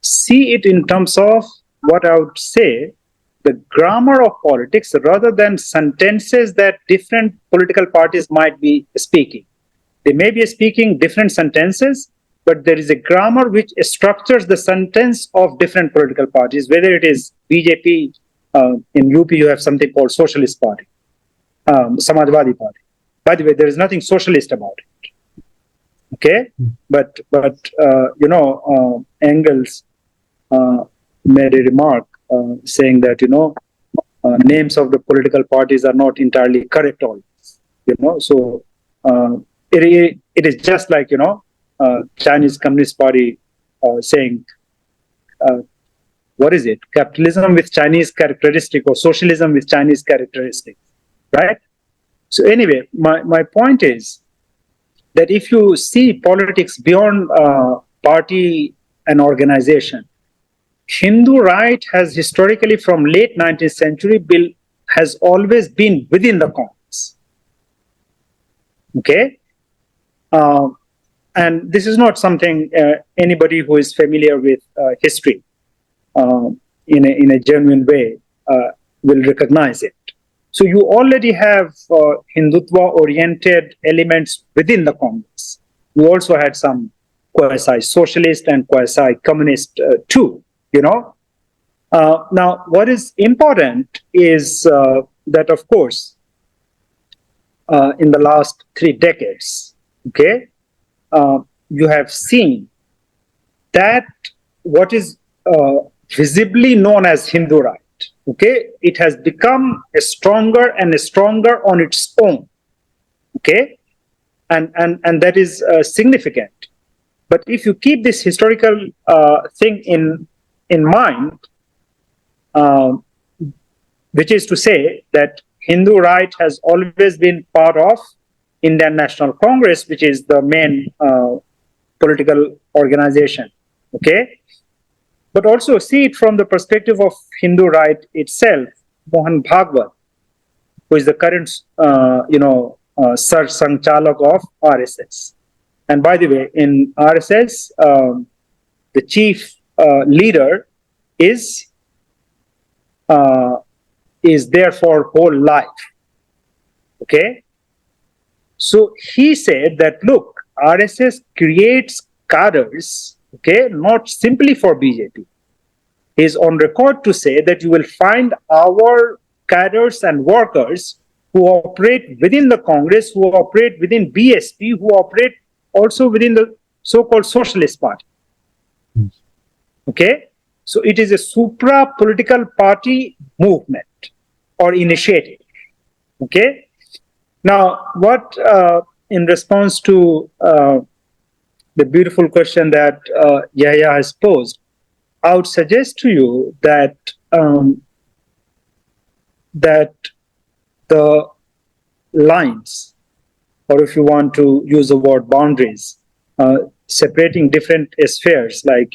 see it in terms of what I would say the grammar of politics, rather than sentences that different political parties might be speaking. They may be speaking different sentences, but there is a grammar which structures the sentence of different political parties, whether it is BJP, in UP you have something called Socialist Party, Samajwadi Party. By the way, there is nothing socialist about it. Okay, but Engels made a remark saying that names of the political parties are not entirely correct always. So it is just like Chinese Communist Party saying what is it? Capitalism with Chinese characteristic or socialism with Chinese characteristics, right? So anyway, my point is that if you see politics beyond party and organization, Hindu right has historically from late 19th century has always been within the Congress. Okay? And this is not something anybody who is familiar with history in a genuine way will recognize it. So you already have Hindutva-oriented elements within the Congress. You also had some quasi-socialist and quasi-communist too, Now, what is important is that, of course, in the last 3 decades, okay, you have seen that what is visibly known as Hindu right, okay, it has become stronger and stronger on its own, okay, and that is significant. But if you keep this historical thing in mind, which is to say that Hindu right has always been part of Indian National Congress, which is the main political organization, okay? But also see it from the perspective of Hindu right itself. Manu Bhagavan, who is the current, Sar Sangchalak of RSS. And by the way, in RSS, the chief leader is there for whole life. Okay? So he said that, look, RSS creates cadres, okay, not simply for BJP. He is on record to say that you will find our cadres and workers who operate within the Congress, who operate within BSP, who operate also within the so-called Socialist Party. Okay? So it is a supra-political party movement or initiative. Okay? Now, what, in response to the beautiful question that Yahya has posed, I would suggest to you that that the lines, or if you want to use the word boundaries, separating different spheres like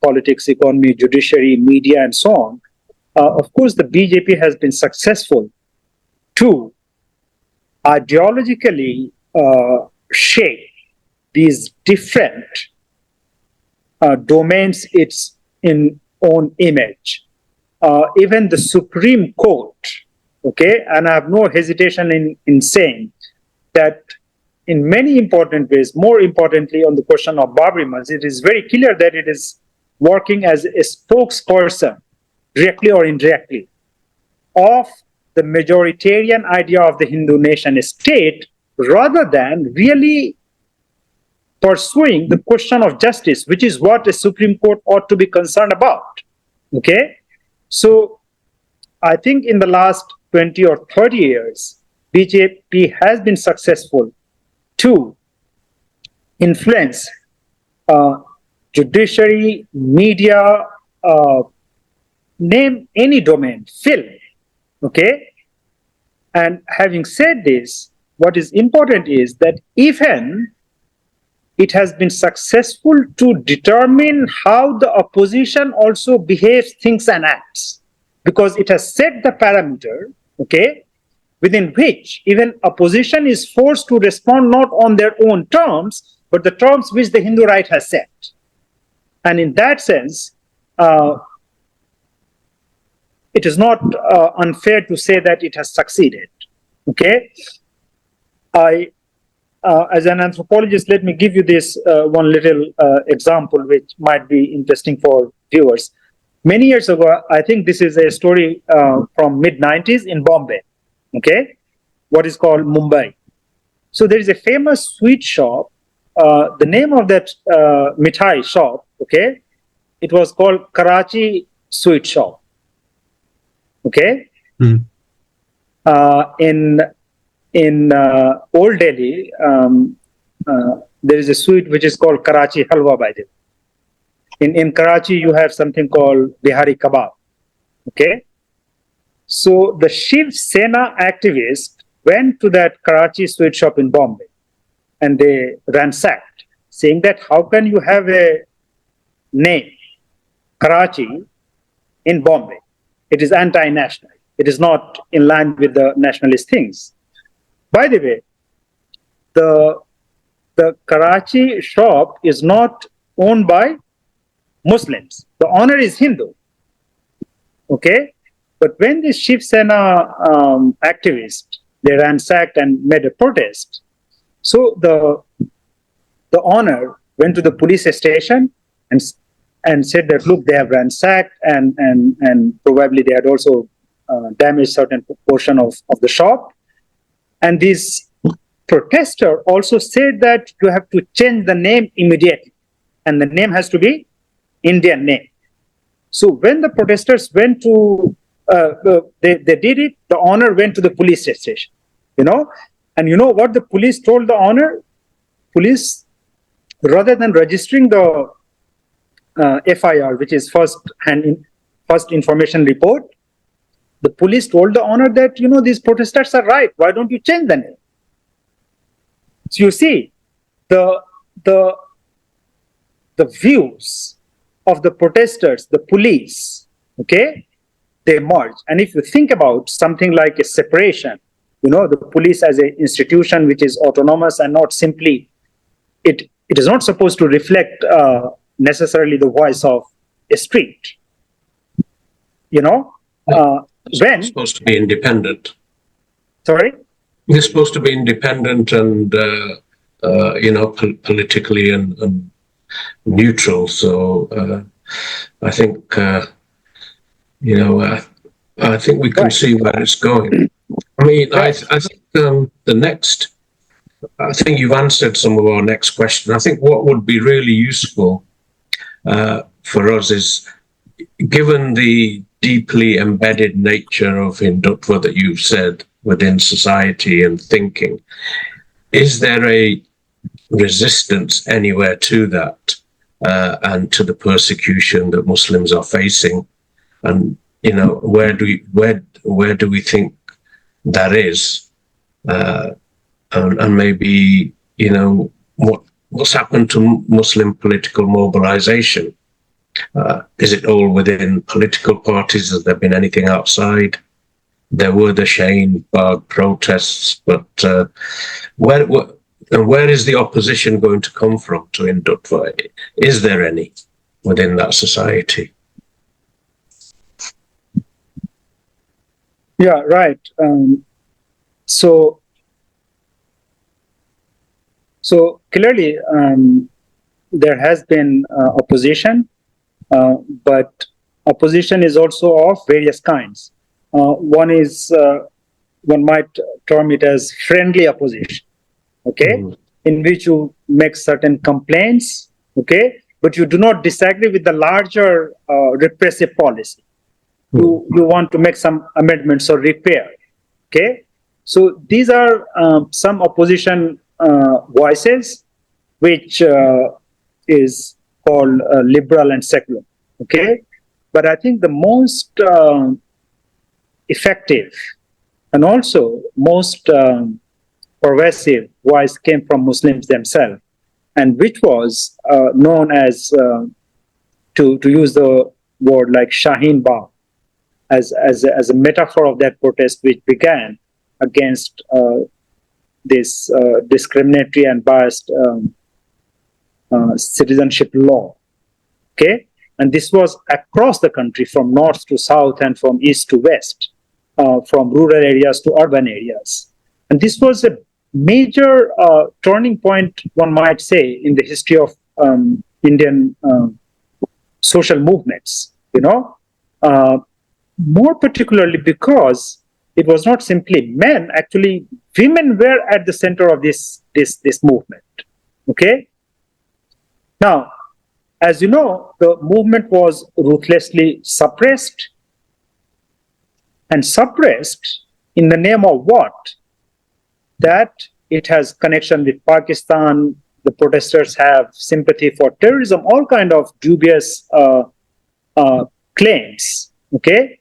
politics, economy, judiciary, media, and so on. Of course, the BJP has been successful to ideologically shape these different domains its own image. Even the Supreme Court, okay, and I have no hesitation in saying that in many important ways, more importantly on the question of Babri Masjid, it is very clear that it is working as a spokesperson, directly or indirectly, of the majoritarian idea of the Hindu nation state, rather than really pursuing the question of justice, which is what the Supreme Court ought to be concerned about. Okay? So I think in the last 20 or 30 years, BJP has been successful to influence judiciary, media, name any domain, film. Okay? And having said this, what is important is that even it has been successful to determine how the opposition also behaves, thinks, and acts, because it has set the parameter, okay, within which even opposition is forced to respond not on their own terms, but the terms which the Hindu right has set. And in that sense, it is not unfair to say that it has succeeded. Okay? As an anthropologist, let me give you this one little example which might be interesting for viewers. Many years ago, I think this is a story from mid-90s in Bombay, okay? What is called Mumbai. So there is a famous sweet shop. The name of that mithai shop, okay, it was called Karachi Sweet Shop. Okay, in Old Delhi, there is a sweet which is called Karachi Halwa by the way. In Karachi, you have something called Bihari Kebab. Okay, so the Shiv Sena activists went to that Karachi sweet shop in Bombay, and they ransacked, saying that how can you have a name, Karachi, in Bombay? It is anti-national. It is not in line with the nationalist things. By the way, the Karachi shop is not owned by Muslims. The owner is Hindu. Okay? But when the Shiv Sena activists, they ransacked and made a protest, so the owner went to the police station and said that, look, they have ransacked and probably they had also damaged certain portion of the shop. And this protester also said that you have to change the name immediately, and the name has to be Indian name. So when the protesters went to, they did it, the owner went to the police station, and you know what the police told the owner? Police, rather than registering the FIR, which is first information report, the police told the owner that, these protesters are right. Why don't you change the name? So you see, the views of the protesters, the police, okay, they merge. And if you think about something like a separation, the police as an institution which is autonomous and not simply, it is not supposed to reflect necessarily the voice of a street. When supposed to be independent. Sorry? They're supposed to be independent and politically and neutral. So I think I think we can see where it's going. I mean, I think I think you've answered some of our next question. I think what would be really useful for us is, given the deeply embedded nature of Hindutva that you've said within society and thinking, is there a resistance anywhere to that and to the persecution that Muslims are facing? And where do we think that is? And maybe what's happened to Muslim political mobilization? Is it all within political parties? Has there been anything outside? There were the Shaheen Bagh protests, but where is the opposition going to come from to Hindutva? Is there any within that society? Yeah, right. So clearly, there has been opposition, but opposition is also of various kinds. One is, one might term it as friendly opposition, okay, in which you make certain complaints, okay, but you do not disagree with the larger repressive policy. You want to make some amendments or repair, okay. So these are some opposition voices, which is called liberal and secular, okay. But I think the most effective and also most pervasive voice came from Muslims themselves, and which was known as, to use the word like Shaheen Bagh, as a metaphor of that protest, which began against this discriminatory and biased citizenship law, okay? And this was across the country, from north to south and from east to west, from rural areas to urban areas. And this was a major turning point, one might say, in the history of Indian social movements, more particularly because it was not simply men. Actually, women were at the center of this movement. Okay. Now, as you know, the movement was ruthlessly suppressed, and suppressed in the name of what? That it has connection with Pakistan. The protesters have sympathy for terrorism, all kind of dubious claims. Okay.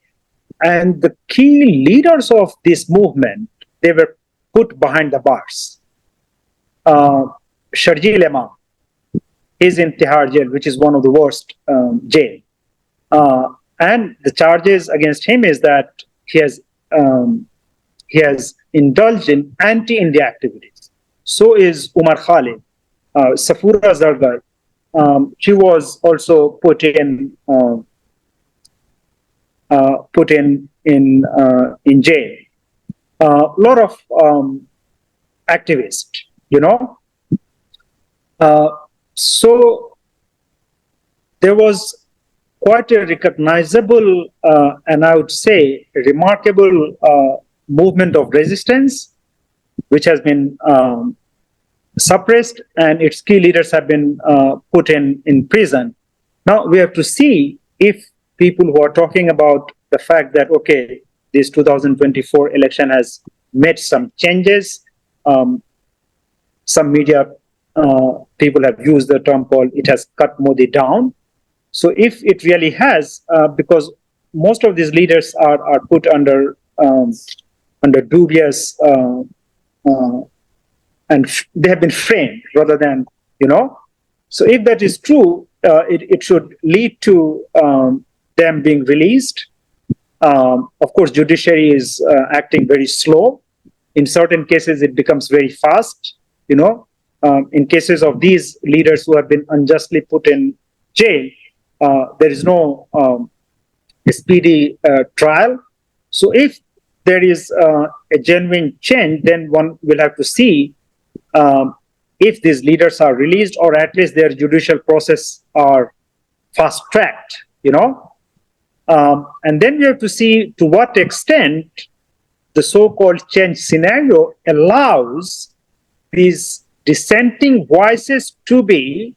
And the key leaders of this movement, they were put behind the bars. Sharjeel Imam is in Tihar jail, which is one of the worst jail. And the charges against him is that he has indulged in anti-India activities. So is Umar Khalid. Safura Zargar, she was also put in jail. A lot of activists, you know. So there was quite a recognizable and I would say remarkable movement of resistance, which has been suppressed, and its key leaders have been put in prison. Now we have to see if people who are talking about the fact that, okay, this 2024 election has made some changes. Some media people have used the term called it has cut Modi down. So if it really has, because most of these leaders are put under dubious and they have been framed rather than, you know. So if that is true, it should lead to them being released. Of course, judiciary is acting very slow. In certain cases, it becomes very fast. You know, in cases of these leaders who have been unjustly put in jail, there is no speedy trial. So if there is a genuine change, then one will have to see if these leaders are released, or at least their judicial process are fast-tracked, you know. And then we have to see to what extent the so-called change scenario allows these dissenting voices to be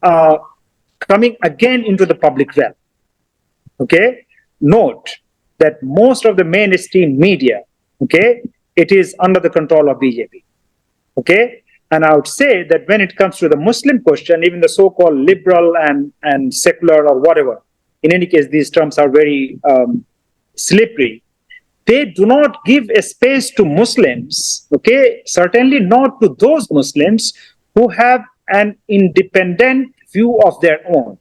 coming again into the public realm. Okay, note that most of the mainstream media, okay, it is under the control of BJP. Okay, and I would say that when it comes to the Muslim question, even the so-called liberal and secular or whatever, in any case, these terms are very slippery. They do not give a space to Muslims, okay, certainly not to those Muslims who have an independent view of their own.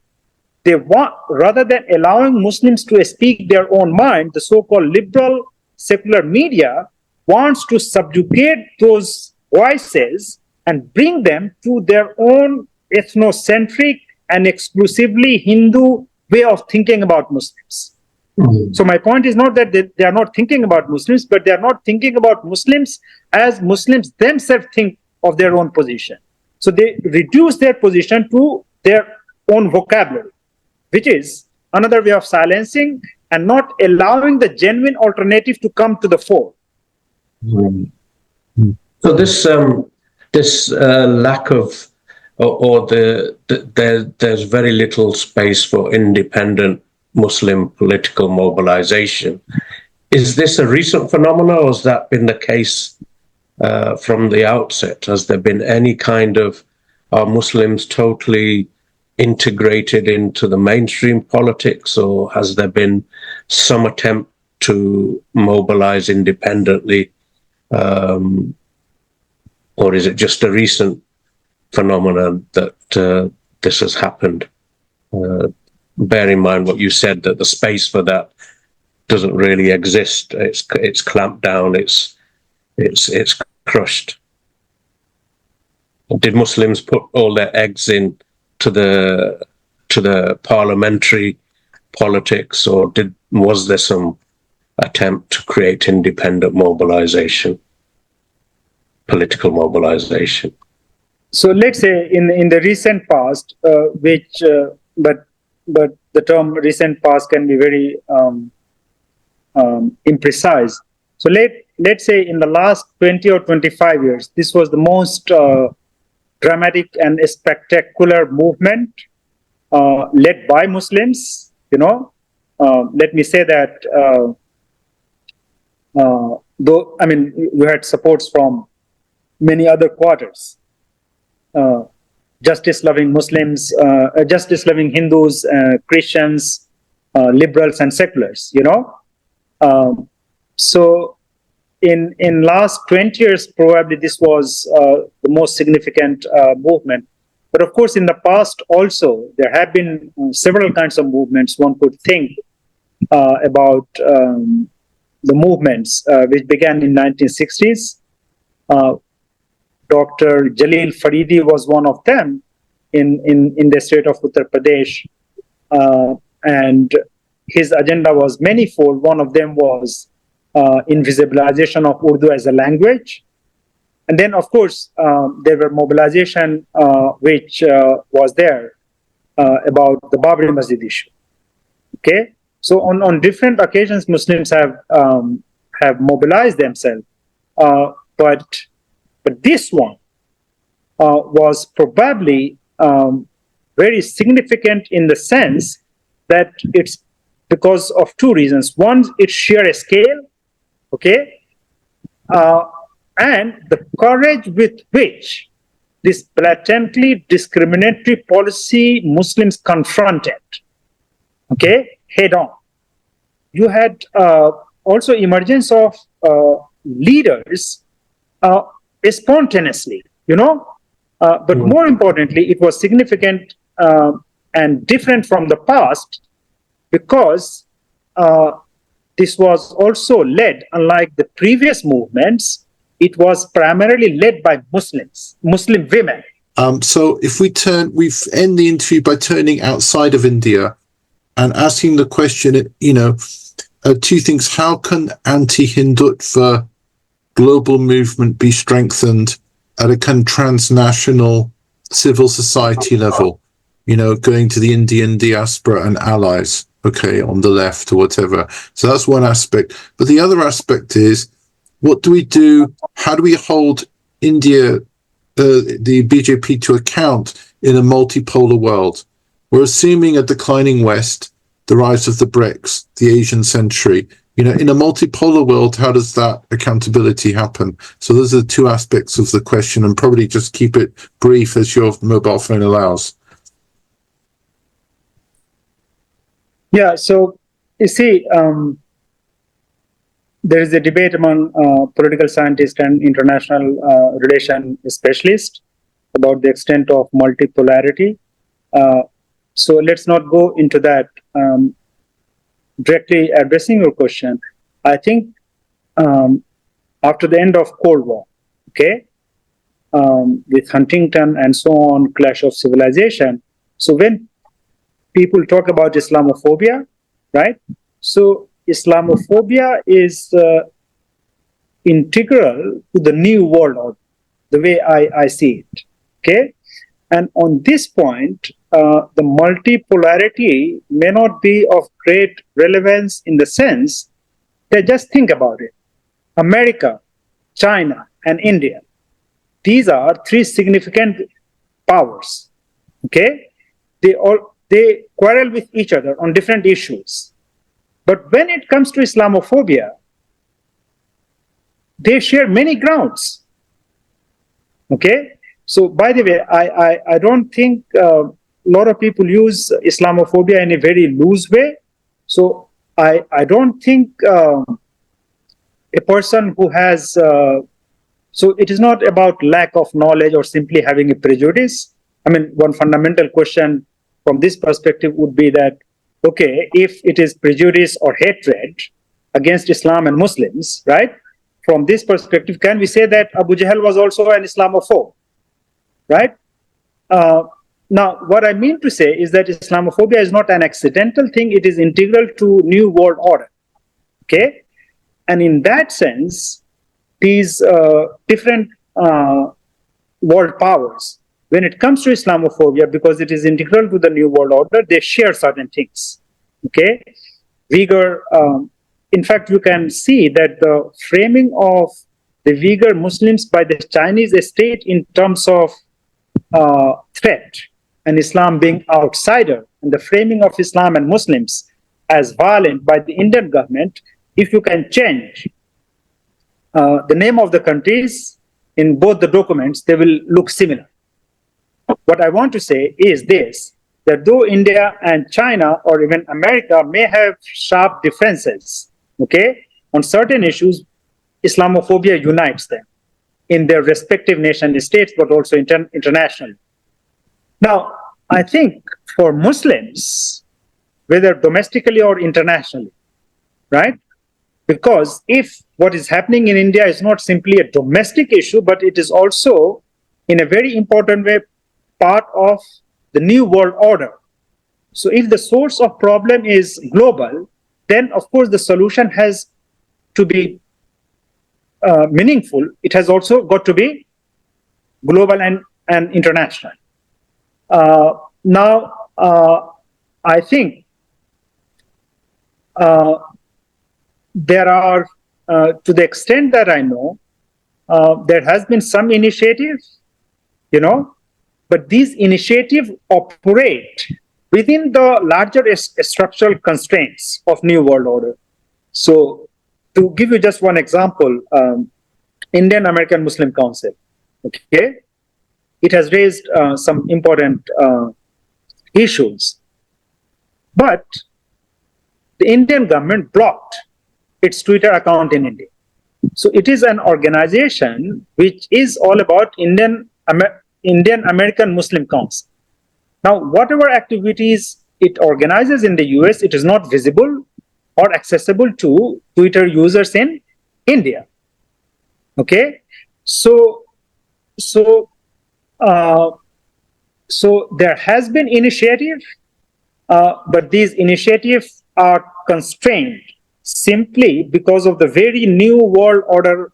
They want, rather than allowing Muslims to speak their own mind, the so-called liberal secular media wants to subjugate those voices and bring them to their own ethnocentric and exclusively Hindu way of thinking about Muslims. Mm-hmm. So my point is not that they are not thinking about Muslims, but they are not thinking about Muslims as Muslims themselves think of their own position. So they reduce their position to their own vocabulary, which is another way of silencing and not allowing the genuine alternative to come to the fore. Mm-hmm. So this lack of, there's very little space for independent Muslim political mobilization. Is this a recent phenomenon, or has that been the case from the outset? Has there been any kind of, are Muslims totally integrated into the mainstream politics, or has there been some attempt to mobilize independently? Or is it just a recent phenomenon that this has happened? Bear in mind what you said, that the space for that doesn't really exist. It's clamped down. It's crushed. Did Muslims put all their eggs in to the parliamentary politics, or was there some attempt to create independent mobilization, political mobilization? So let's say in the recent past, but the term recent past can be very imprecise. So let's say in the last 20 or 25 years, this was the most dramatic and spectacular movement led by Muslims. Let me say that though, I mean, we had supports from many other quarters, justice-loving Muslims, justice-loving Hindus, Christians, liberals, and seculars. So in last 20 years, probably this was the most significant movement. But of course, in the past also, there have been several kinds of movements. One could think about the movements which began in 1960s. Dr. Jalil Faridi was one of them in the state of Uttar Pradesh. And his agenda was manifold. One of them was invisibilization of Urdu as a language. And then, of course, there were mobilization which was there about the Babri Masjid issue. Okay, so on different occasions, Muslims have mobilized themselves, but this one was probably very significant in the sense that it's because of two reasons. One, its sheer scale, okay, and the courage with which this blatantly discriminatory policy Muslims confronted, okay, head on. You had also emergence of leaders spontaneously, but more importantly, it was significant and different from the past because this was also led, unlike the previous movements, it was primarily led by Muslims, Muslim women. So if we end the interview by turning outside of India and asking the question, two things. How can anti-Hindutva global movement be strengthened at a kind of transnational civil society level? Going to the Indian diaspora and allies, okay, on the left or whatever. So that's one aspect. But the other aspect is, what do we do? How do we hold India, the BJP, to account in a multipolar world? We're assuming a declining West, the rise of the BRICS, the Asian century. In a multipolar world, how does that accountability happen? So those are the two aspects of the question, and probably just keep it brief as your mobile phone allows. Yeah, so you see, there is a debate among political scientists and international relation specialists about the extent of multipolarity. So let's not go into that. Directly addressing your question, I think after the end of Cold War, okay, with Huntington and so on, clash of civilization. So when people talk about Islamophobia, right? So Islamophobia is integral to the new world order, the way I see it, okay? And on this point, the multipolarity may not be of great relevance in the sense that just think about it. America, China, and India, these are three significant powers, okay? They quarrel with each other on different issues. But when it comes to Islamophobia, they share many grounds, okay? So, by the way, I don't think a lot of people use Islamophobia in a very loose way. So, I don't think a person who has, so it is not about lack of knowledge or simply having a prejudice. I mean, one fundamental question from this perspective would be that, okay, if it is prejudice or hatred against Islam and Muslims, right? From this perspective, can we say that Abu Jahl was also an Islamophobe? Right? Now, what I mean to say is that Islamophobia is not an accidental thing. It is integral to New World Order. Okay? And in that sense, these different world powers, when it comes to Islamophobia, because it is integral to the New World Order, they share certain things. Okay? Vigor in fact, you can see that the framing of the Uyghur Muslims by the Chinese state in terms of threat and Islam being outsider, and the framing of Islam and Muslims as violent by the Indian government, if you can change the name of the countries in both the documents, they will look similar. What I want to say is this, that though India and China or even America may have sharp differences, okay, on certain issues, Islamophobia unites them in their respective nation states, but also internationally. Now, I think for Muslims, whether domestically or internationally, right? Because if what is happening in India is not simply a domestic issue, but it is also, in a very important way, part of the new world order. So if the source of problem is global, then of course the solution has to be meaningful. It has also got to be global and international. Now, I think there are, to the extent that I know, there has been some initiative, but these initiatives operate within the larger structural constraints of New World Order. So, to give you just one example, Indian American Muslim Council, okay, it has raised some important issues, but the Indian government blocked its Twitter account in India. So it is an organization which is all about Indian American Muslim Council. Now, whatever activities it organizes in the US, it is not visible or accessible to Twitter users in India. Okay, so there has been initiative, but these initiatives are constrained simply because of the very new world order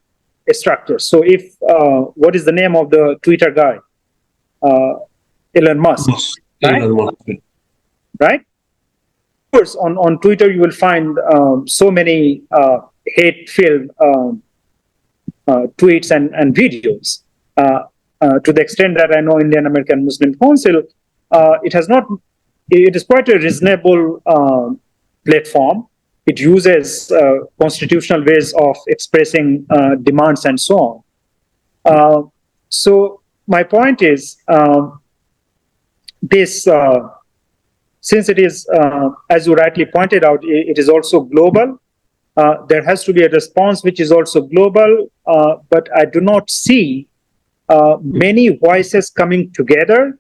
structure. So if, what is the name of the Twitter guy? Elon Musk, right? Right? Of course, on Twitter you will find so many hate-filled tweets and videos. To the extent that I know Indian American Muslim Council, it is quite a reasonable platform. It uses constitutional ways of expressing demands and so on. So my point is, since it is, as you rightly pointed out, it is also global. There has to be a response which is also global, but I do not see many voices coming together.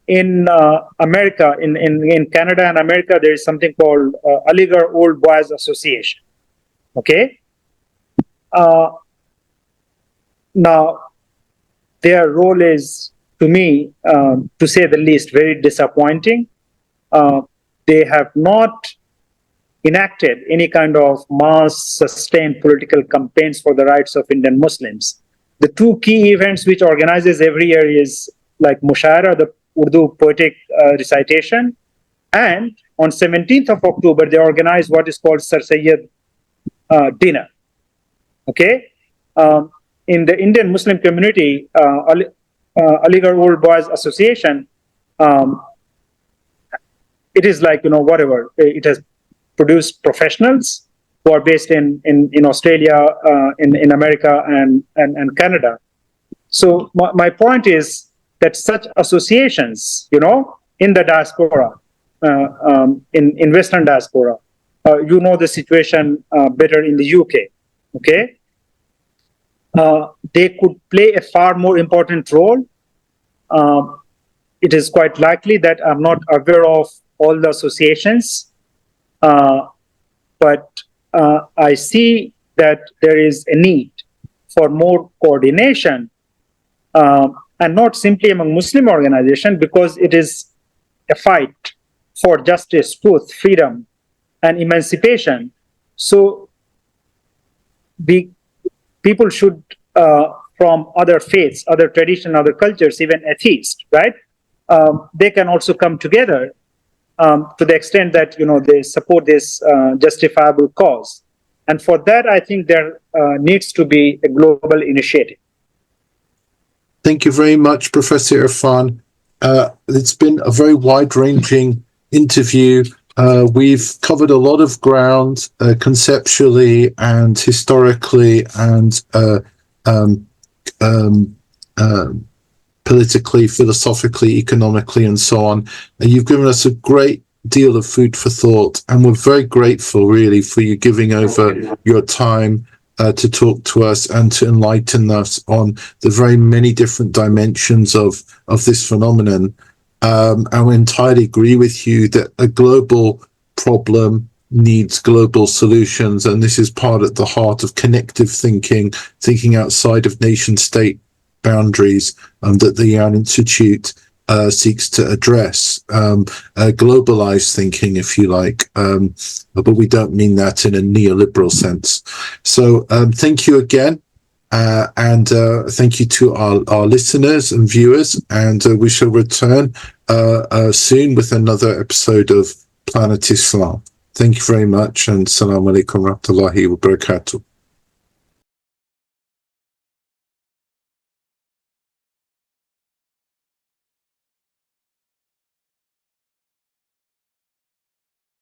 In America, in Canada and America, there is something called Aligarh Old Boys Association. Okay. Now, their role is, to me, to say the least, very disappointing. They have not enacted any kind of mass sustained political campaigns for the rights of Indian Muslims. The two key events which organizes every year is like Mushaira, the Urdu poetic recitation, and on 17th of October they organize what is called Sir Sayyid dinner. Okay, in the Indian Muslim community, Aligarh Old Boys Association, it is like, whatever, it has produced professionals who are based in Australia, in America and Canada. So my point is that such associations, in the diaspora, in Western diaspora, the situation better in the UK, okay? They could play a far more important role. It is quite likely that I'm not aware of all the associations, but I see that there is a need for more coordination, and not simply among Muslim organizations, because it is a fight for justice, truth, freedom, and emancipation. So people should, from other faiths, other traditions, other cultures, even atheists, right? They can also come together to the extent that, they support this justifiable cause. And for that, I think there needs to be a global initiative. Thank you very much, Professor Irfan. It's been a very wide-ranging interview. We've covered a lot of ground conceptually and historically and politically, philosophically, economically, and so on. And you've given us a great deal of food for thought, and we're very grateful, really, for you giving over your time to talk to us and to enlighten us on the very many different dimensions of this phenomenon. And we entirely agree with you that a global problem needs global solutions, and this is part at the heart of connective thinking outside of nation-state boundaries, that the Yan Institute seeks to address, globalized thinking, if you like, but we don't mean that in a neoliberal sense. So thank you again, and thank you to our listeners and viewers, and we shall return soon with another episode of Planet Islam. Thank you very much, and Assalamu alaikum wa rahmatullahi wa barakatuh.